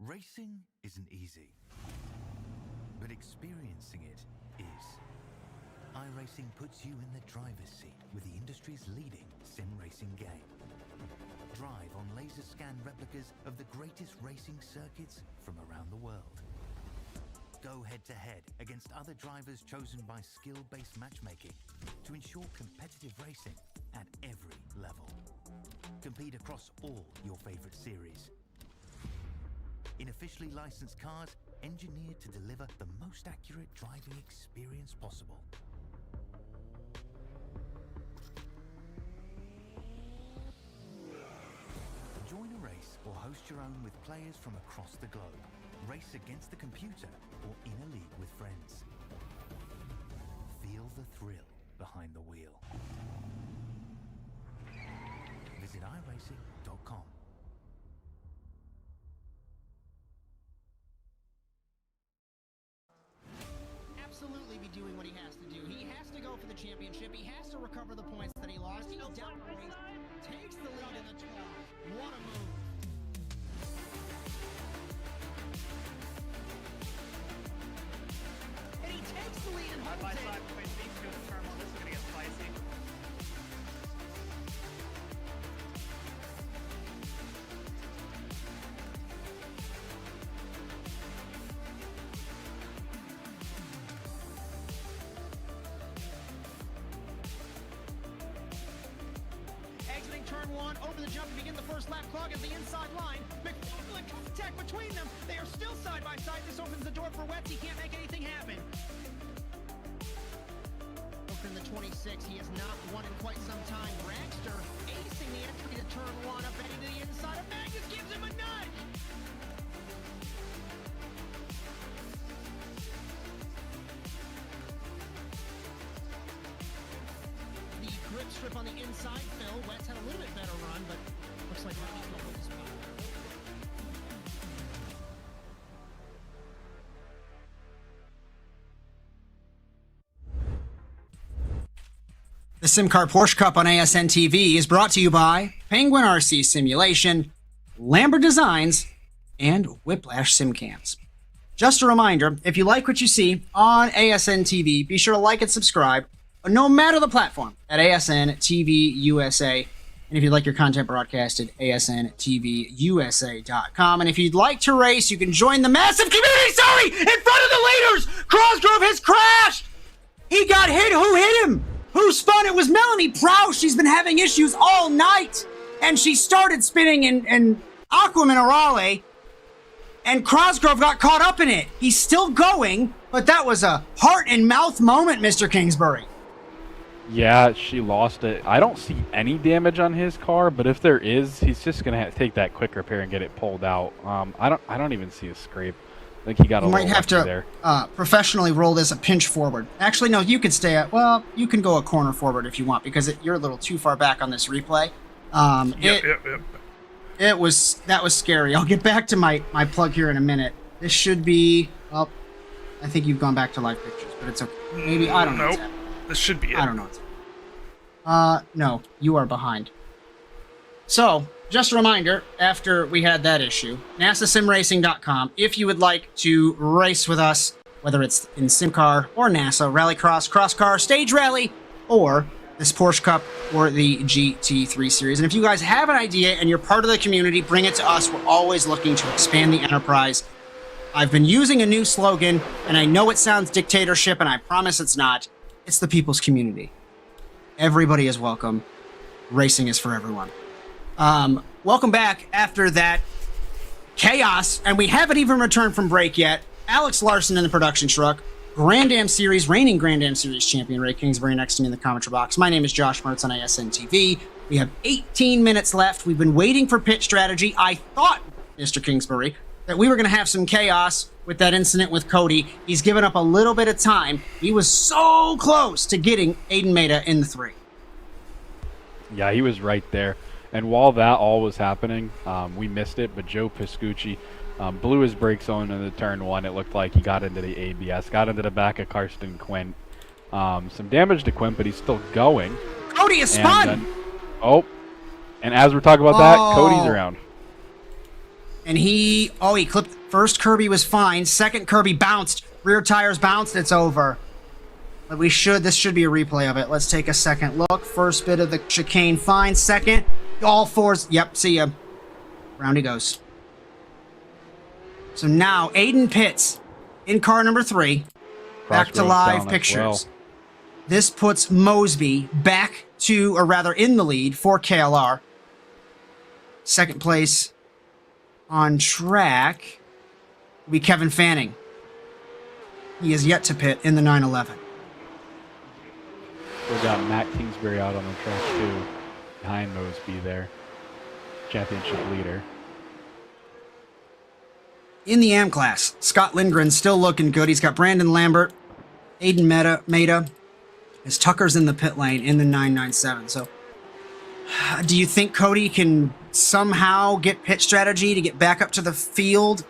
Racing isn't easy, but experiencing it is. iRacing puts you in the driver's seat with the industry's leading sim racing game. Drive on laser scan replicas of the greatest racing circuits from around the world. Go head-to-head against other drivers chosen by skill-based matchmaking to ensure competitive racing at every level. Compete across all your favorite series. In officially licensed cars, engineered to deliver the most accurate driving experience possible. Join a race or host your own with players from across the globe. Race against the computer or in a league with friends. Feel the thrill behind the wheel. Visit iRacing.com. Absolutely be doing what he has to do. He has to go for the championship. He has to recover the points that he lost. He down the race, takes the lead in the 12. What a move. And he takes the lead and holds it. Side between these two in the turn one. This is going to get spicy. Exiting turn one, over the jump to begin the first lap clock at the inside line. McFarland contact between them. They are still side by side. This opens the door for Wetz. He can't make anything happen. Over in the 26, he has not won in quite some time. Dragster acing the entry to turn one, up heading to the inside. Magnus gives him a nudge. The grip strip on the inside, Phil. Wetz had a little bit better run, but looks like Magnus will hold the spot. The SimCAR Porsche Cup on ASN TV is brought to you by Penguin RC Simulation, Lambert Designs, and Whiplash SimCams. Just a reminder, if you like what you see on ASN TV, be sure to like and subscribe, no matter the platform, at ASN TV USA. And if you'd like your content broadcasted, asnTVUSA.com. And if you'd like to race, you can join the massive community, sorry, in front of the leaders! Crosgrove has crashed! He got hit, who hit him? Who spun? It was Melanie Prowse. She's been having issues all night. And she started spinning in Aqua Minerale. And Crosgrove got caught up in it. He's still going, but that was a heart and mouth moment, Mr. Kingsbury. Yeah, she lost it. I don't see any damage on his car, but if there is, he's just gonna take that quick repair and get it pulled out. I don't even see a scrape. I think he got a You little might have to there. Professionally roll this a pinch forward. Actually, no, you could stay at, well, you can go a corner forward if you want, because you're a little too far back on this replay. Yep. That was scary. I'll get back to my plug here in a minute. This should be, well, I think you've gone back to live pictures, but it's okay. Maybe, I don't know. Nope. This should be it. I don't know. No, you are behind. So, just a reminder, after we had that issue, NASASimRacing.com, if you would like to race with us, whether it's in SimCar or NASA, Rallycross, Cross Car, Stage Rally, or this Porsche Cup or the GT3 Series. And if you guys have an idea and you're part of the community, bring it to us. We're always looking to expand the enterprise. I've been using a new slogan, and I know it sounds dictatorship, and I promise it's not. It's the people's community. Everybody is welcome. Racing is for everyone. Welcome back after that chaos, and we haven't even returned from break yet. Alex Larson in the production truck, Grand Am Series, reigning Grand Am Series champion Ray Kingsbury next to me in the commentary box. My name is Josh Mertz on ASN TV. We have 18 minutes left. We've been waiting for pit strategy. I thought, Mr. Kingsbury, that we were going to have some chaos with that incident with Cody. He's given up a little bit of time. He was so close to getting Aiden Maida in the 3. Yeah, he was right there. And while that all was happening, we missed it, but Joe Piscucci blew his brakes on in the turn 1. It looked like he got into the ABS, got into the back of Karsten Quint. Some damage to Quint, but he's still going. Cody is spun! And as we're talking about that, Cody's around. And he clipped. First Kirby was fine. Second Kirby bounced. Rear tires bounced. It's over. But this should be a replay of it. Let's take a second look. First bit of the chicane, fine. Second, all fours. Yep, see ya. Round he goes. So now Aiden Pitts in car number 3. Back to live pictures. Well. This puts Mosby back to, or rather in the lead for KLR. Second place on track will be Kevin Fanning. He is yet to pit in the 911. We got Matt Kingsbury out on the track too, behind Mosby there, championship leader. In the AM class, Scott Lindgren still looking good. He's got Brandon Lambert, Aiden Meta, as Tucker's in the pit lane in the 997. So, do you think Cody can somehow get pit strategy to get back up to the field?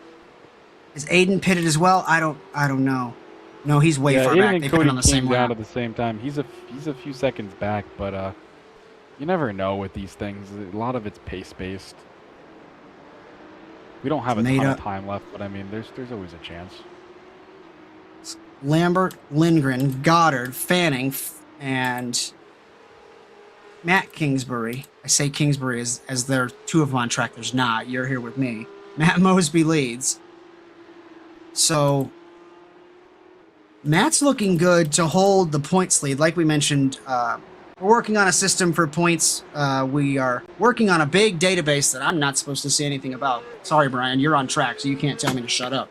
Is Aiden pitted as well? I don't know. No, he's way far back. They put on the same down lap. at the same time. He's a few seconds back, but you never know with these things. A lot of it's pace based. We don't have a ton of time left, but I mean, there's always a chance. Lambert, Lindgren, Goddard, Fanning, and Matt Kingsbury. I say Kingsbury as there are 2 of them on track. There's not. You're here with me. Matt Mosby leads. So Matt's looking good to hold the points lead. Like we mentioned, we're working on a system for points. We are working on a big database that I'm not supposed to say anything about. Sorry, Bryan, you're on track, so you can't tell me to shut up.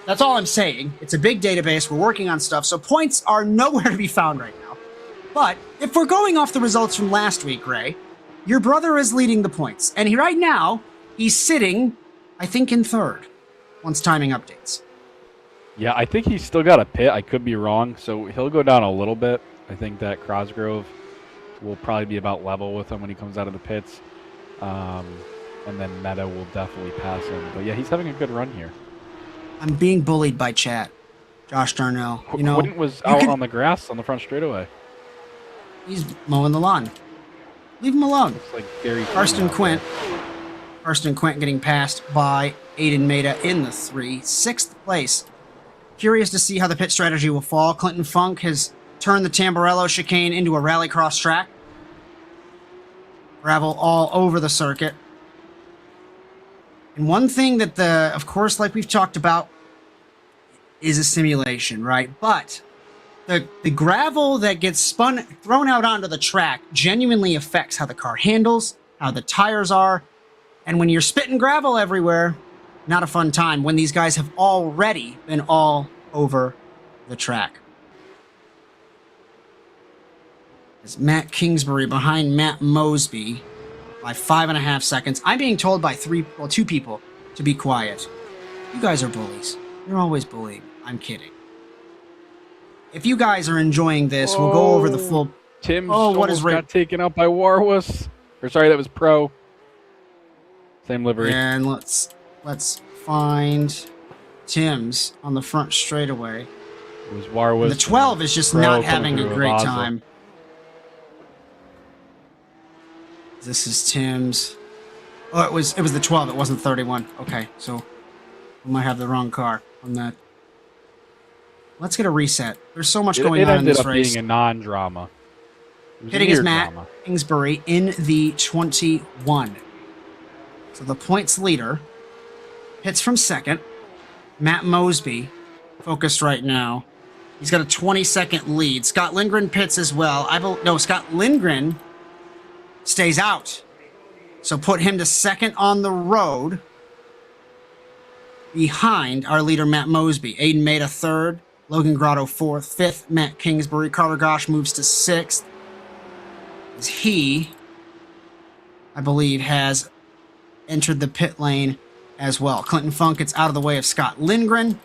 That's all I'm saying. It's a big database. We're working on stuff, so points are nowhere to be found right now. But if we're going off the results from last week, Ray, your brother is leading the points. And right now, he's sitting, I think, in 3rd, once timing updates. Yeah, I think he's still got a pit. I could be wrong, so he'll go down a little bit. I think that Cosgrove will probably be about level with him when he comes out of the pits. And then Meta will definitely pass him. But yeah, he's having a good run here. I'm being bullied by chat. Josh Darnell. You know, Quinn was out on the grass on the front straightaway. He's mowing the lawn. Leave him alone. Looks like Gary Karsten Quint getting passed by Aiden Maida in the 6th place. Curious to see how the pit strategy will fall. Clinton Funk has turned the Tamburello chicane into a rallycross track. Gravel all over the circuit. And one thing that of course, like we've talked about, is a simulation, right? But the gravel that gets thrown out onto the track genuinely affects how the car handles, how the tires are. And when you're spitting gravel everywhere, not a fun time when these guys have already been all over the track. It's Matt Kingsbury behind Matt Mosby by 5.5 seconds. I'm being told by 2 people to be quiet. You guys are bullies. You're always bullying. I'm kidding. If you guys are enjoying this, we'll go over the full... Tim got taken out by Warwas. Or sorry, that was Pro. Same livery. And let's find Tim's on the front straightaway. It was Warwas. The 12 is just not having a great time. This is Tim's. Oh, it was the 12. It wasn't 31. Okay, so we might have the wrong car on that. Let's get a reset. There's so much going on in this race. It ended up being a non-drama. Hitting is Matt Kingsbury in the 21. So the points leader hits from 2nd. Matt Mosby, focused right now. He's got a 20-second lead. Scott Lindgren pits as well. Scott Lindgren stays out. So put him to 2nd on the road behind our leader, Matt Mosby. Aiden made a 3rd. Logan Grotto 4th. 5th, Matt Kingsbury. Carter Gosh moves to 6th. As he, I believe, has entered the pit lane as well. Clinton Funk gets out of the way of Scott Lindgren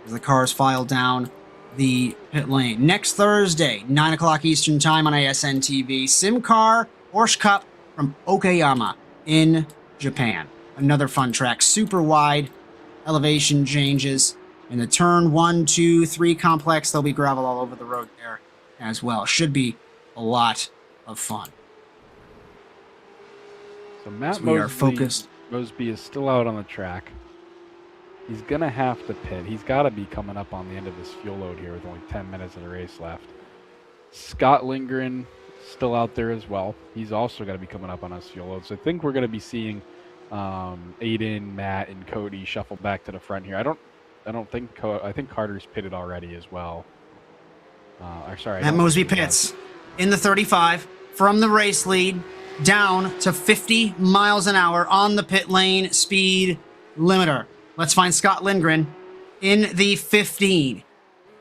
as the cars file down the pit lane. Next Thursday, 9 o'clock Eastern Time on ASN TV, SimCAR Porsche Cup from Okayama in Japan. Another fun track, super wide, elevation changes. In the turn 1, 2, 3 complex, there'll be gravel all over the road there as well. Should be a lot of fun. So Matt we are focused. Mosby is still out on the track. He's going to have to pit. He's got to be coming up on the end of his fuel load here with only 10 minutes of the race left. Scott Lindgren still out there as well. He's also got to be coming up on his fuel load. So I think we're going to be seeing Aiden, Matt, and Cody shuffle back to the front here. I think Carter's pitted already as well. Matt Mosby pits in the 35 from the race lead down to 50 miles an hour on the pit lane speed limiter. Let's find Scott Lindgren in the 15.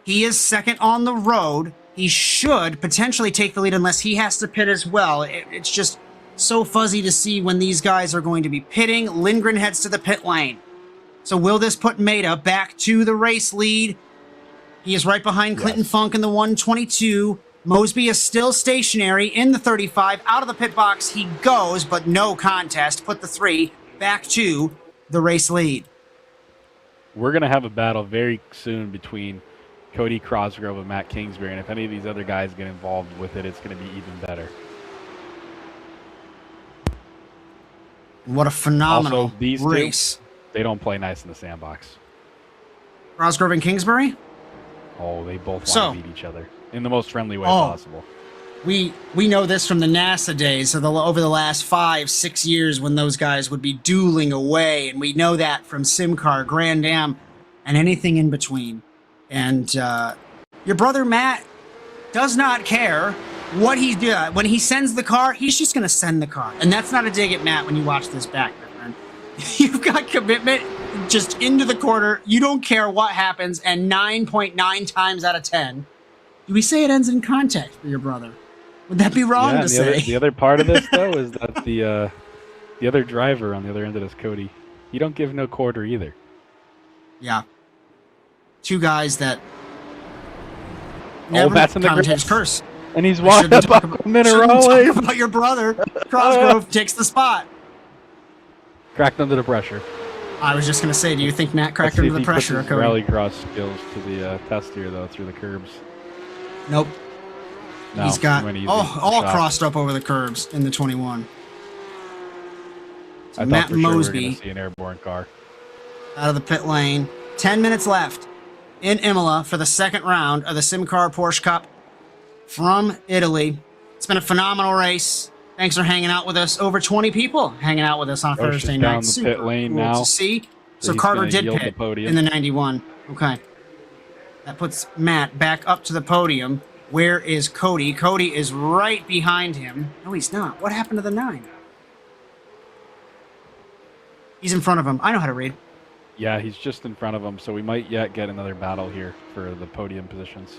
He is second on the road. He should potentially take the lead unless he has to pit as well. It's just so fuzzy to see when these guys are going to be pitting. Lindgren heads to the pit lane. So will this put Maida back to the race lead? He is right behind Clinton Funk in the 122. Mosby is still stationary in the 35. Out of the pit box he goes, but no contest. Put the 3 back to the race lead. We're going to have a battle very soon between Cody Crosgrove and Matt Kingsbury, and if any of these other guys get involved with it, it's going to be even better. What a phenomenal also, these race. Two, they don't play nice in the sandbox. Crosgrove and Kingsbury? Oh, they both want to beat each other in the most friendly way possible. We know this from the NASA days, over the last 5-6 years when those guys would be dueling away, and we know that from SimCAR, Grand Am, and anything in between. And your brother Matt does not care what he does. When he sends the car, he's just going to send the car. And that's not a dig at Matt when you watch this back, my friend. You've got commitment just into the quarter. You don't care what happens, and 9.9 times out of 10, do we say it ends in contact for your brother? Would that be wrong to say? The other part of this, though, is that the other driver on the other end of this, Cody, he don't give no quarter either. Yeah. Two guys that never that's in the commentators curse. And he's walking up Minerale. Talk about your brother. Crosgrove takes the spot. Cracked under the pressure. I was just going to say, do you think Matt cracked under the pressure? Let's see if he puts his rallycross skills to the test here, though, through the curbs. Nope. No, he's got all shot. crossed up over the curbs in the 21. So I Matt thought for sure we were Mosby going to see an airborne car. out of the pit lane. 10 minutes left in Imola for the second round of the SimCAR Porsche Cup from Italy. It's been a phenomenal race. Thanks for hanging out with us. Over 20 people hanging out with us on Thursday night. Down the pit lane now. To see. So He's Carter gonna did yield pit the podium. in the 91. Okay. That puts Matt back up to the podium. Where is Cody? Cody is right behind him. No, he's not. What happened to the 9? He's in front of him. I know how to read. Yeah, he's just in front of him, so we might yet get another battle here for the podium positions.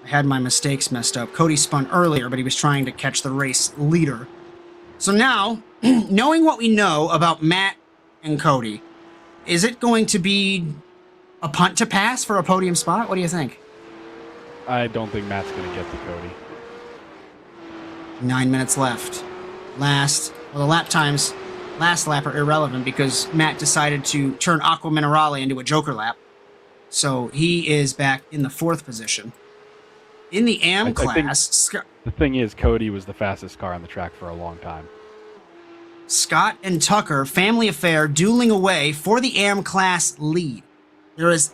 I had my mistakes messed up. Cody spun earlier, but he was trying to catch the race leader. So now, knowing what we know about Matt and Cody, is it going to be a punt to pass for a podium spot? What do you think? I don't think Matt's going to get to Cody. 9 minutes left. The lap times, last lap are irrelevant because Matt decided to turn Aqua Minerale into a Joker lap. So he is back in the 4th position. In the AM class, the thing is, Cody was the fastest car on the track for a long time. Scott and Tucker, family affair, dueling away for the AM class lead. There is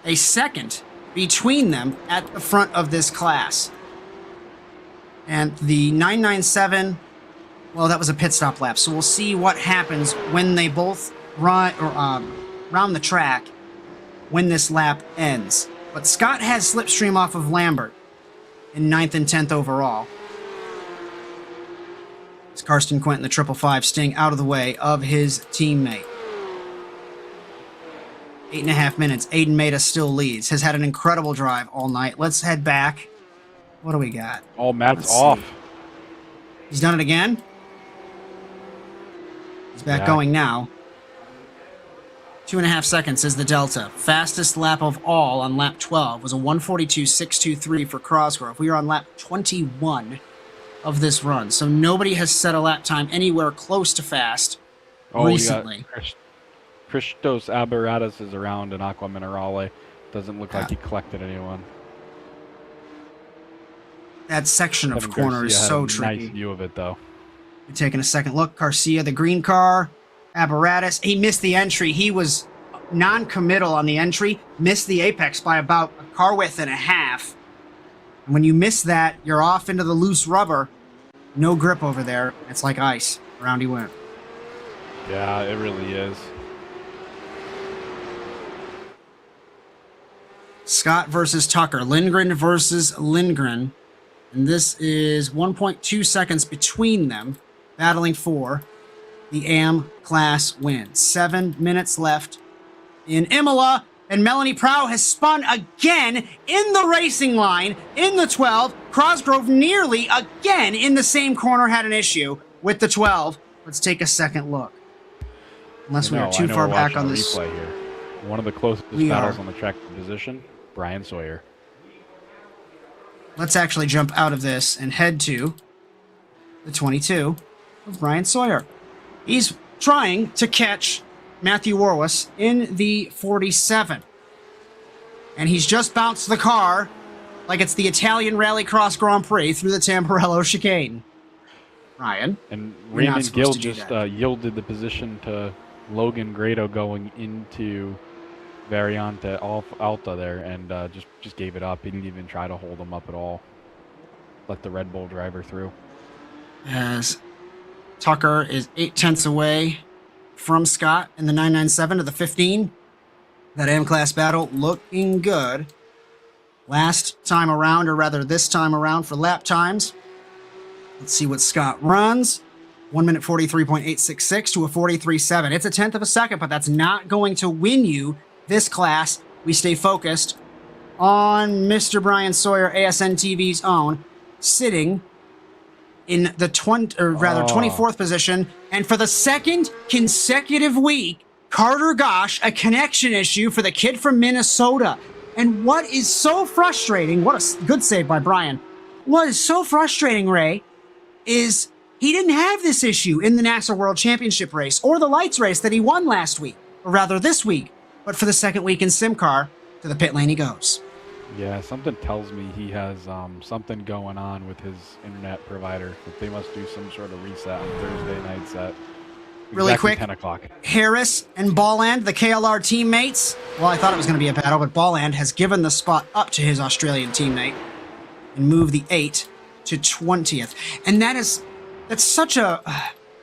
a second between them at the front of this class. And the 997, well, that was a pit stop lap. So we'll see what happens when they both round the track when this lap ends. But Scott has slipstream off of Lambert in 9th and 10th overall. It's Karsten Quentin, the 555 Sting, out of the way of his teammate. 8.5 minutes. Aiden Maida still leads. Has had an incredible drive all night. Let's head back. What do we got? Oh, Matt's off. He's done it again? He's back going now. 2.5 seconds is the delta. Fastest lap of all on lap 12 was a 1:42.623 for Crosgrove. We are on lap 21 of this run. So nobody has set a lap time anywhere close to fast recently. Christos Abaratus is around in Aqua Minerale. Doesn't look like he collected anyone. That section of corner is so tricky. Nice view of it, though. We're taking a second look. Garcia, the green car, apparatus. He missed the entry. He was non-committal on the entry, missed the apex by about a car width and a half. And when you miss that, you're off into the loose rubber. No grip over there. It's like ice. Around he went. Yeah, it really is. Scott versus Tucker. Lindgren versus Lindgren. And this is 1.2 seconds between them, battling for the AM class win. 7 minutes left in Imola, and Melanie Prow has spun again in the racing line in the 12. Cosgrove nearly again in the same corner had an issue with the 12. Let's take a second look. Unless we are too far back on this. Replay here. One of the closest battles on the track position, Bryan Sawyer. Let's actually jump out of this and head to the 22 of Bryan Sawyer. He's trying to catch Matthew Warwas in the 47. And he's just bounced the car like it's the Italian Rallycross Grand Prix through the Tamburello chicane. Ryan. And Raymond Gill just yielded the position to Logan Grado going into Variante Alta there, and just gave it up. He didn't even try to hold him up at all. Let the Red Bull driver through. As Tucker is 8/10 away from Scott in the 997 to the 15. That M-Class battle looking good. Last time around, or rather this time around for lap times. Let's see what Scott runs. 1 minute 43.866 to a 43.7. It's a tenth of a second, but that's not going to win you this class. We stay focused on Mr. Bryan Sawyer, ASN TV's own, sitting in the 24th position. And for the second consecutive week, Carter Gosh, a connection issue for the kid from Minnesota. And what is so frustrating, what a good save by Bryan. What is so frustrating, Ray, is he didn't have this issue in the NASA World Championship race or the lights race that he won last week, or rather this week. But for the second week in SimCAR, to the pit lane he goes. Yeah, something tells me he has something going on with his internet provider. That they must do some sort of reset on Thursday nights at really quick, 10 o'clock. Harris and Balland, the KLR teammates. Well, I thought it was going to be a battle, but Balland has given the spot up to his Australian teammate and moved the 8 to 20th. And that's such a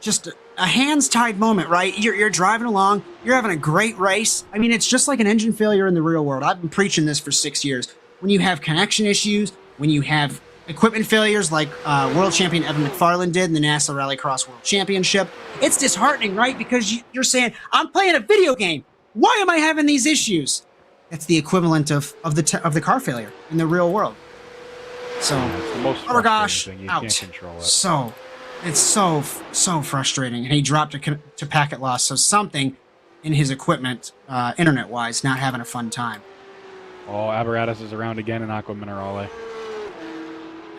just a hands-tied moment, right? You're driving along, you're having a great race. I mean, it's just like an engine failure in the real world. I've been preaching this for 6 years. When you have connection issues, when you have equipment failures like world champion Evan McFarland did in the NASA Rallycross World Championship, it's disheartening, right? Because you're saying, I'm playing a video game. Why am I having these issues? It's the equivalent of the car failure in the real world. So, oh my gosh, out. Can't control it. So, it's so frustrating. And he dropped to packet loss. So something in his equipment, internet-wise, not having a fun time. Oh, Apparatus is around again in Aqua Minerale.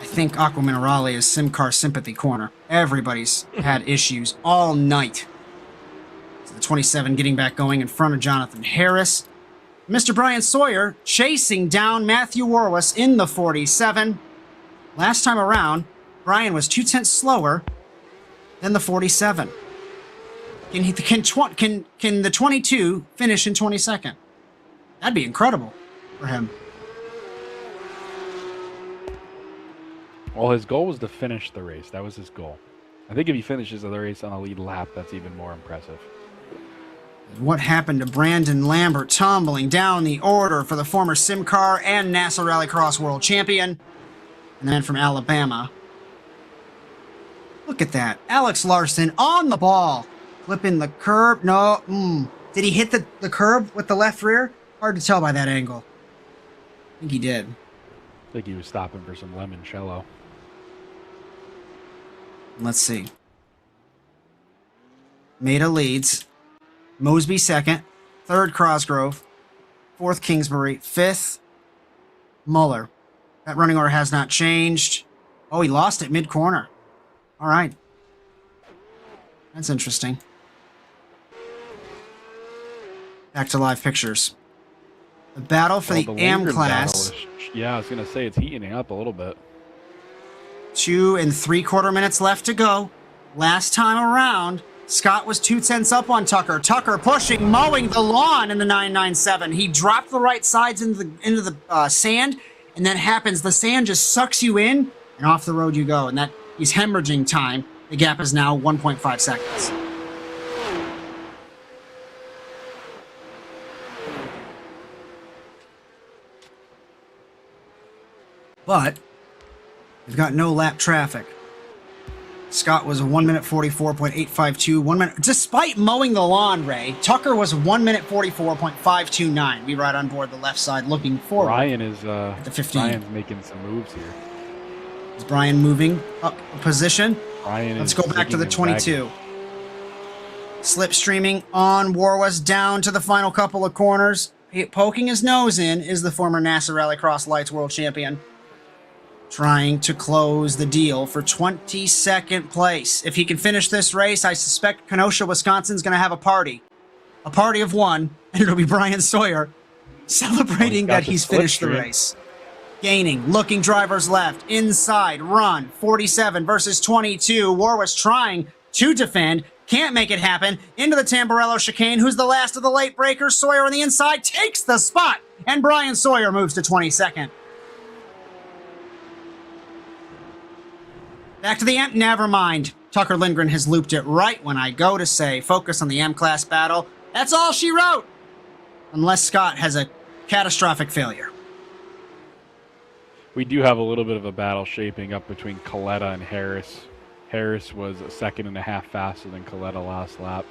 I think Aqua Minerale is SimCAR Sympathy Corner. Everybody's had issues all night. So the 27 getting back going in front of Jonathan Harris. Mr. Bryan Sawyer chasing down Matthew Warwas in the 47. Last time around, Bryan was 2/10 slower than the 47. Can the 22 finish in 22nd? That'd be incredible for him. Well, his goal was to finish the race. That was his goal. I think if he finishes the race on a lead lap, that's even more impressive. What happened to Brandon Lambert tumbling down the order for the former SimCAR and NASA Rallycross World Champion? And then from Alabama. Look at that. Alex Larson on the ball. Flipping the curb. No. Did he hit the curb with the left rear? Hard to tell by that angle. I think he did. I think he was stopping for some limoncello. Let's see. Maida leads. Mosby second. Third, Cosgrove. Fourth, Kingsbury. Fifth, Muller. That running order has not changed. Oh, he lost it mid-corner. All right. That's interesting. Back to live pictures. The battle for the AM class. Yeah, I was going to say it's heating up a little bit. 2 3/4 minutes left to go. Last time around, Scott was 2/10 up on Tucker. Tucker pushing, mowing the lawn in the 997. He dropped the right sides into the sand, and that happens. The sand just sucks you in, and off the road you go. And that he's hemorrhaging time. The gap is now 1.5 seconds. But we've got no lap traffic. Scott was 1 minute 44.852. 1 minute, despite mowing the lawn, Ray. Tucker was 1 minute 44.529. We ride on board the left side, looking forward. Bryan is the 15. Bryan's making some moves here. Is Bryan moving up a position? Bryan Let's is go back to the zigging and 22. zagging. Slipstreaming on Warwas down to the final couple of corners. Poking his nose in is the former NASA Rallycross Lights World Champion. Trying to close the deal for 22nd place. If he can finish this race, I suspect Kenosha, Wisconsin's going to have a party. A party of one, and it'll be Bryan Sawyer celebrating that he's finished the race. Gaining, looking drivers left, inside, run, 47 versus 22. Warwas trying to defend, can't make it happen. Into the Tamburello chicane, who's the last of the late breakers. Sawyer on the inside takes the spot, and Bryan Sawyer moves to 22nd. Back to the M. Never mind. Tucker Lindgren has looped it right when I go to say focus on the M-Class battle. That's all she wrote. Unless Scott has a catastrophic failure. We do have a little bit of a battle shaping up between Coletta and Harris. Harris was a second and a half faster than Coletta last lap.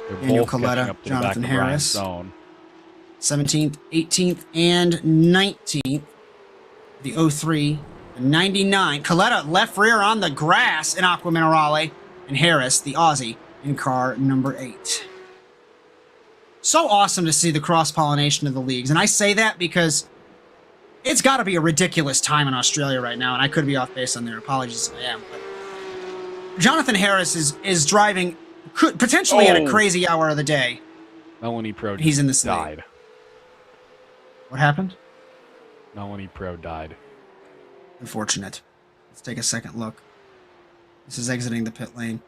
They're Daniel both catching Coletta, up to Jonathan the back of Bryan's Harris. zone. 17th, 18th, and 19th. The 03, the 99. Coletta left rear on the grass in Aqua Minerale. And Harris, the Aussie, in car number 8. So awesome to see the cross-pollination of the leagues. And I say that because it's got to be a ridiculous time in Australia right now. And I could be off base on their apologies if I am. But Jonathan Harris is driving potentially at a crazy hour of the day. Melanie Pro He's in this died. league. What happened? Melanie Pro died. Unfortunate. Let's take a second look. This is exiting the pit lane.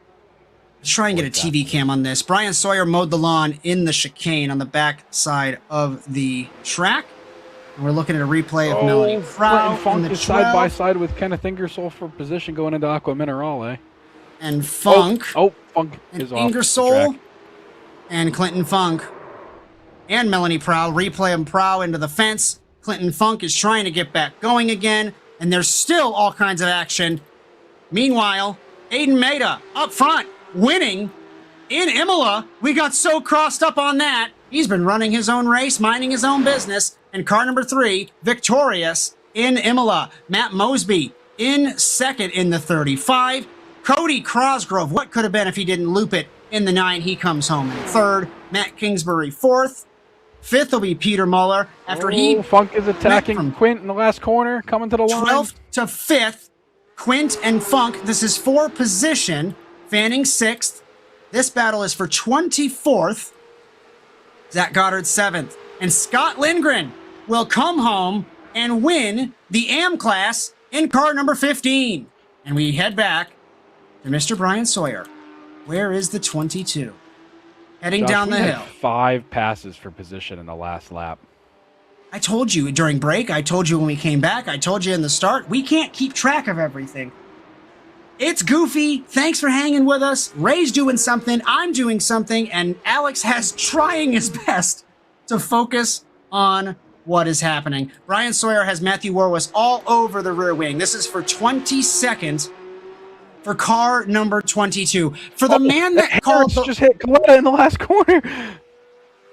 Let's try and get a TV cam on this. Bryan Sawyer mowed the lawn in the chicane on the back side of the track. And we're looking at a replay of Melanie Prow Funk in the is side by 12. side with Kenneth Ingersoll for position going into Aqua Minerale. And Funk. Funk And is off the Ingersoll track. and Clinton Funk and Melanie Prow replay of Prow into the fence. Clinton Funk is trying to get back going again, and there's still all kinds of action. Meanwhile, Aiden Maida up front, winning in Imola. We got so crossed up on that. He's been running his own race, minding his own business, and car number 3, victorious in Imola. Matt Mosby in second in the 35. Cody Crosgrove, what could have been if he didn't loop it in the 9? He comes home in third. Matt Kingsbury, 4th. 5th will be Peter Muller after Funk is attacking from Quint in the last corner, coming to the line. 12th to 5th. Quint and Funk, this is for position. Fanning 6th. This battle is for 24th. Zach Goddard 7th. And Scott Lindgren will come home and win the AM class in car number 15. And we head back to Mr. Bryan Sawyer. Where is the 22? Heading Josh, down the we had hill. 5 passes for position in the last lap. I told you during break, I told you when we came back, I told you in the start, we can't keep track of everything. It's goofy. Thanks for hanging with us. Ray's doing something, I'm doing something, and Alex has trying his best to focus on what is happening. Bryan Sawyer has Matthew Warwas all over the rear wing. This is for 22nd for car number 22. For the man that called Harris just hit Coletta in the last corner.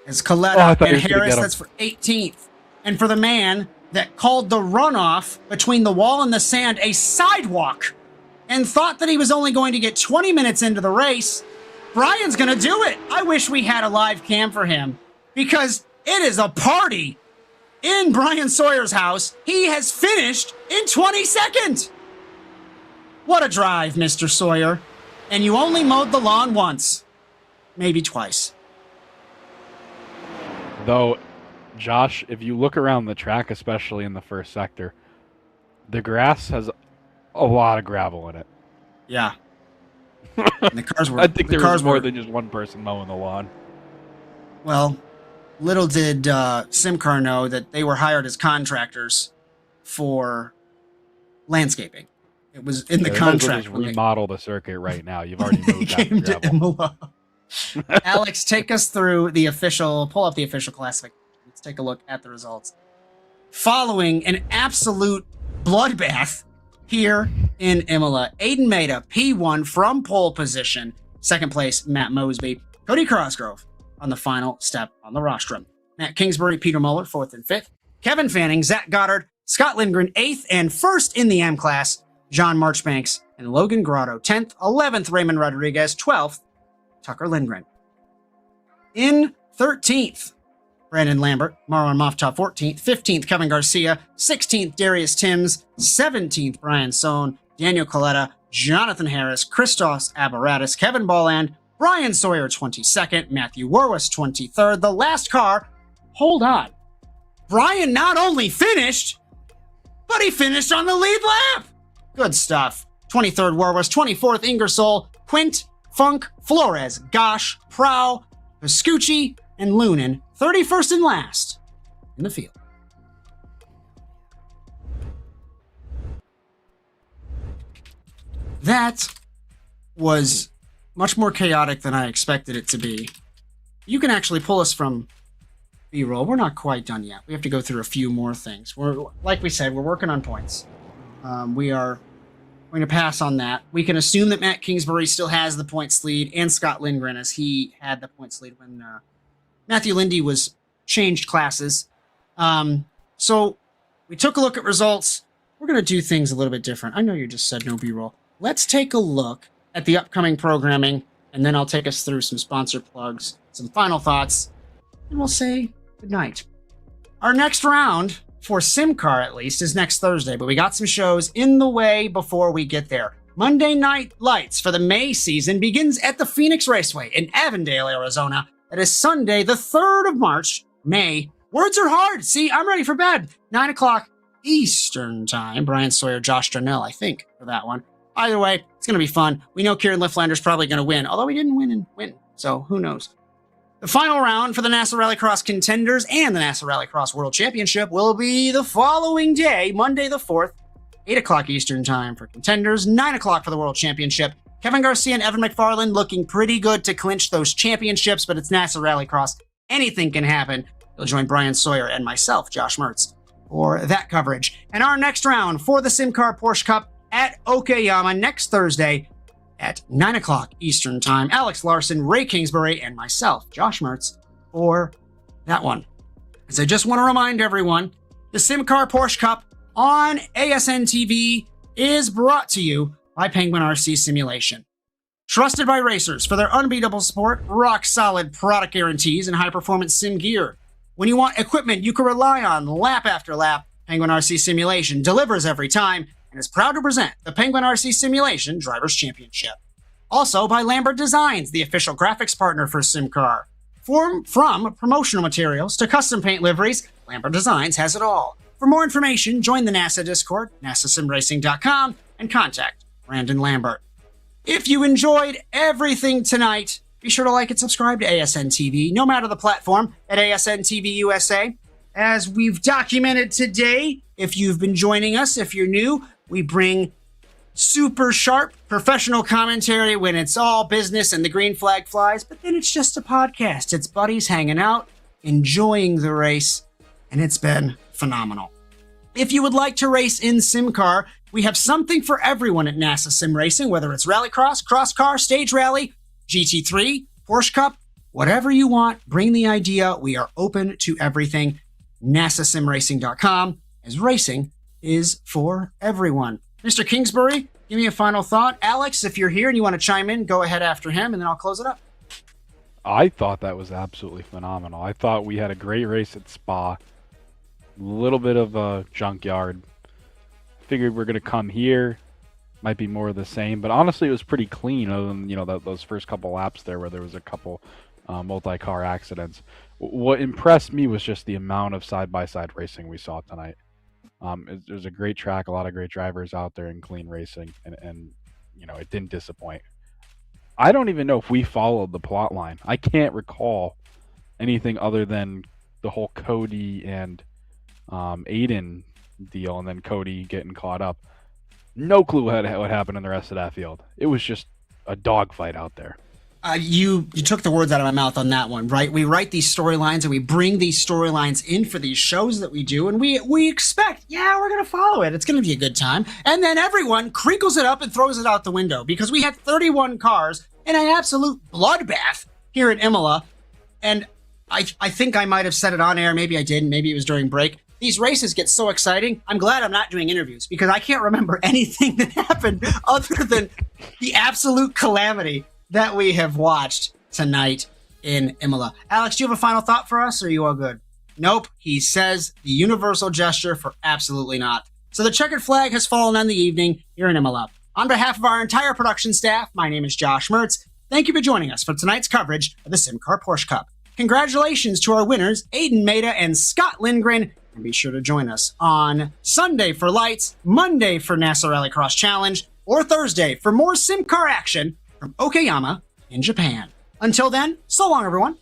It's Coletta I thought he and was gonna Harris, get him. that's for 18th. And for the man that called the runoff between the wall and the sand a sidewalk and thought that he was only going to get 20 minutes into the race, Bryan's going to do it. I wish we had a live cam for him because it is a party in Bryan Sawyer's house. He has finished in 22nd. What a drive, Mr. Sawyer. And you only mowed the lawn once. Maybe twice. Though, Josh, if you look around the track, especially in the first sector, the grass has a lot of gravel in it. Yeah. And the cars were. I think the there cars was more were, than just one person mowing the lawn. Well, little did SimCAR know that they were hired as contractors for landscaping. It was in the Yeah, they might as well contract. just when they- remodel the circuit right now. You've already moved out came the to gravel. Imola. Alex, take us through pull up the official classification. Let's take a look at the results. Following an absolute bloodbath here in Imola, Aiden Maida, P1 from pole position. Second place, Matt Mosby. Cody Crossgrove on the final step on the rostrum. Matt Kingsbury, Peter Muller, 4th and 5th. Kevin Fanning, Zach Goddard, Scott Lindgren, 8th and 1st in the M class. John Marchbanks and Logan Grotto, 10th. 11th, Raymond Rodriguez. 12th, Tucker Lindgren. In 13th, Brandon Lambert, Marlon Moftop, 14th. 15th, Kevin Garcia. 16th, Darius Timms. 17th, Brian Sohn. Daniel Coletta, Jonathan Harris, Christos Abaratus, Kevin Bolland, Bryan Sawyer, 22nd. Matthew Warwas, 23rd. The last car, hold on. Bryan not only finished, but he finished on the lead lap. Good stuff. 23rd, Warwas. 24th, Ingersoll, Quint, Funk, Flores, Gosh, Prow, Vescucci, and Lunan. 31st and last in the field. That was much more chaotic than I expected it to be. You can actually pull us from B-roll. We're not quite done yet. We have to go through a few more things. Like we said, we're working on points. We are going to pass on that. We can assume that Matt Kingsbury still has the points lead, and Scott Lindgren, as he had the points lead when Matthew Lindy was changed classes. So we took a look at results. We're going to do things a little bit different. I know you just said no B-roll. Let's take a look at the upcoming programming, and then I'll take us through some sponsor plugs, some final thoughts, and we'll say goodnight. Our next round, for SimCAR at least, is next Thursday, but we got some shows in the way before we get there. Monday Night Lights for the May season begins at the Phoenix Raceway in Avondale, Arizona. That is Sunday, the 3rd of March, May. Words are hard. See, I'm ready for bed. 9 o'clock Eastern Time. Brian Sawyer, Josh Darnell, I think, for that one. Either way, it's going to be fun. We know Kieran Lifflander's probably going to win, although he didn't win, so who knows. The final round for the NASA Rallycross Contenders and the NASA Rallycross World Championship will be the following day, Monday the 4th, 8 o'clock Eastern Time for Contenders, 9 o'clock for the World Championship. Kevin Garcia and Evan McFarland looking pretty good to clinch those championships, but it's NASA Rallycross. Anything can happen. You'll join Brian Sawyer and myself, Josh Mertz, for that coverage. And our next round for the SimCAR Porsche Cup at Okayama next Thursday at 9 o'clock Eastern Time. Alex Larson, Ray Kingsbury, and myself, Josh Mertz, for that one. As I just want to remind everyone, the SimCAR Porsche Cup on ASN TV is brought to you by Penguin RC Simulation. Trusted by racers for their unbeatable support, rock-solid product guarantees, and high-performance sim gear. When you want equipment you can rely on lap after lap, Penguin RC Simulation delivers every time and is proud to present the Penguin RC Simulation Drivers' Championship. Also by Lambert Designs, the official graphics partner for SimCAR. From promotional materials to custom paint liveries, Lambert Designs has it all. For more information, join the NASA Discord, nasasimracing.com, and contact Brandon Lambert. If you enjoyed everything tonight, be sure to like and subscribe to ASN TV, no matter the platform, at ASN TV USA. As we've documented today, if you've been joining us, if you're new, we bring super sharp professional commentary when it's all business and the green flag flies, but then it's just a podcast. It's buddies hanging out, enjoying the race, and it's been phenomenal. If you would like to race in SimCAR, we have something for everyone at NASA Sim Racing, whether it's Rallycross, Cross Car, Stage Rally, GT3, Porsche Cup, whatever you want, bring the idea. We are open to everything. NASASimRacing.com, as racing is for everyone. Mr. Kingsbury, give me a final thought. Alex, if you're here and you want to chime in, go ahead after him, and then I'll close it up. I thought that was absolutely phenomenal. I thought we had a great race at Spa. A little bit of a junkyard. Figured we're going to come here. Might be more of the same, but honestly it was pretty clean other than, those first couple laps there where there was a couple multi-car accidents. What impressed me was just the amount of side-by-side racing we saw tonight. It was a great track, a lot of great drivers out there in clean racing, and it didn't disappoint. I don't even know if we followed the plot line. I can't recall anything other than the whole Cody and Aiden deal, and then Cody getting caught up. No clue what happened in the rest of that field. It was just a dogfight out there. You took the words out of my mouth on that one, right? We write these storylines and we bring these storylines in for these shows that we do, and we expect, we're going to follow it. It's going to be a good time. And then everyone crinkles it up and throws it out the window because we had 31 cars in an absolute bloodbath here at Imola. And I think I might have said it on air. Maybe I didn't. Maybe it was during break. These races get so exciting. I'm glad I'm not doing interviews because I can't remember anything that happened other than the absolute calamity that we have watched tonight in Imola. Alex, do you have a final thought for us, or are you all good? Nope. He says the universal gesture for absolutely not. So the checkered flag has fallen on the evening here in Imola. On behalf of our entire production staff, my name is Josh Mertz. Thank you for joining us for tonight's coverage of the SimCAR Porsche Cup. Congratulations to our winners, Aiden Maida and Scott Lindgren. And be sure to join us on Sunday for lights, Monday for NASA Rallycross Challenge, or Thursday for more SimCAR action from Okayama in Japan. Until then, so long, everyone.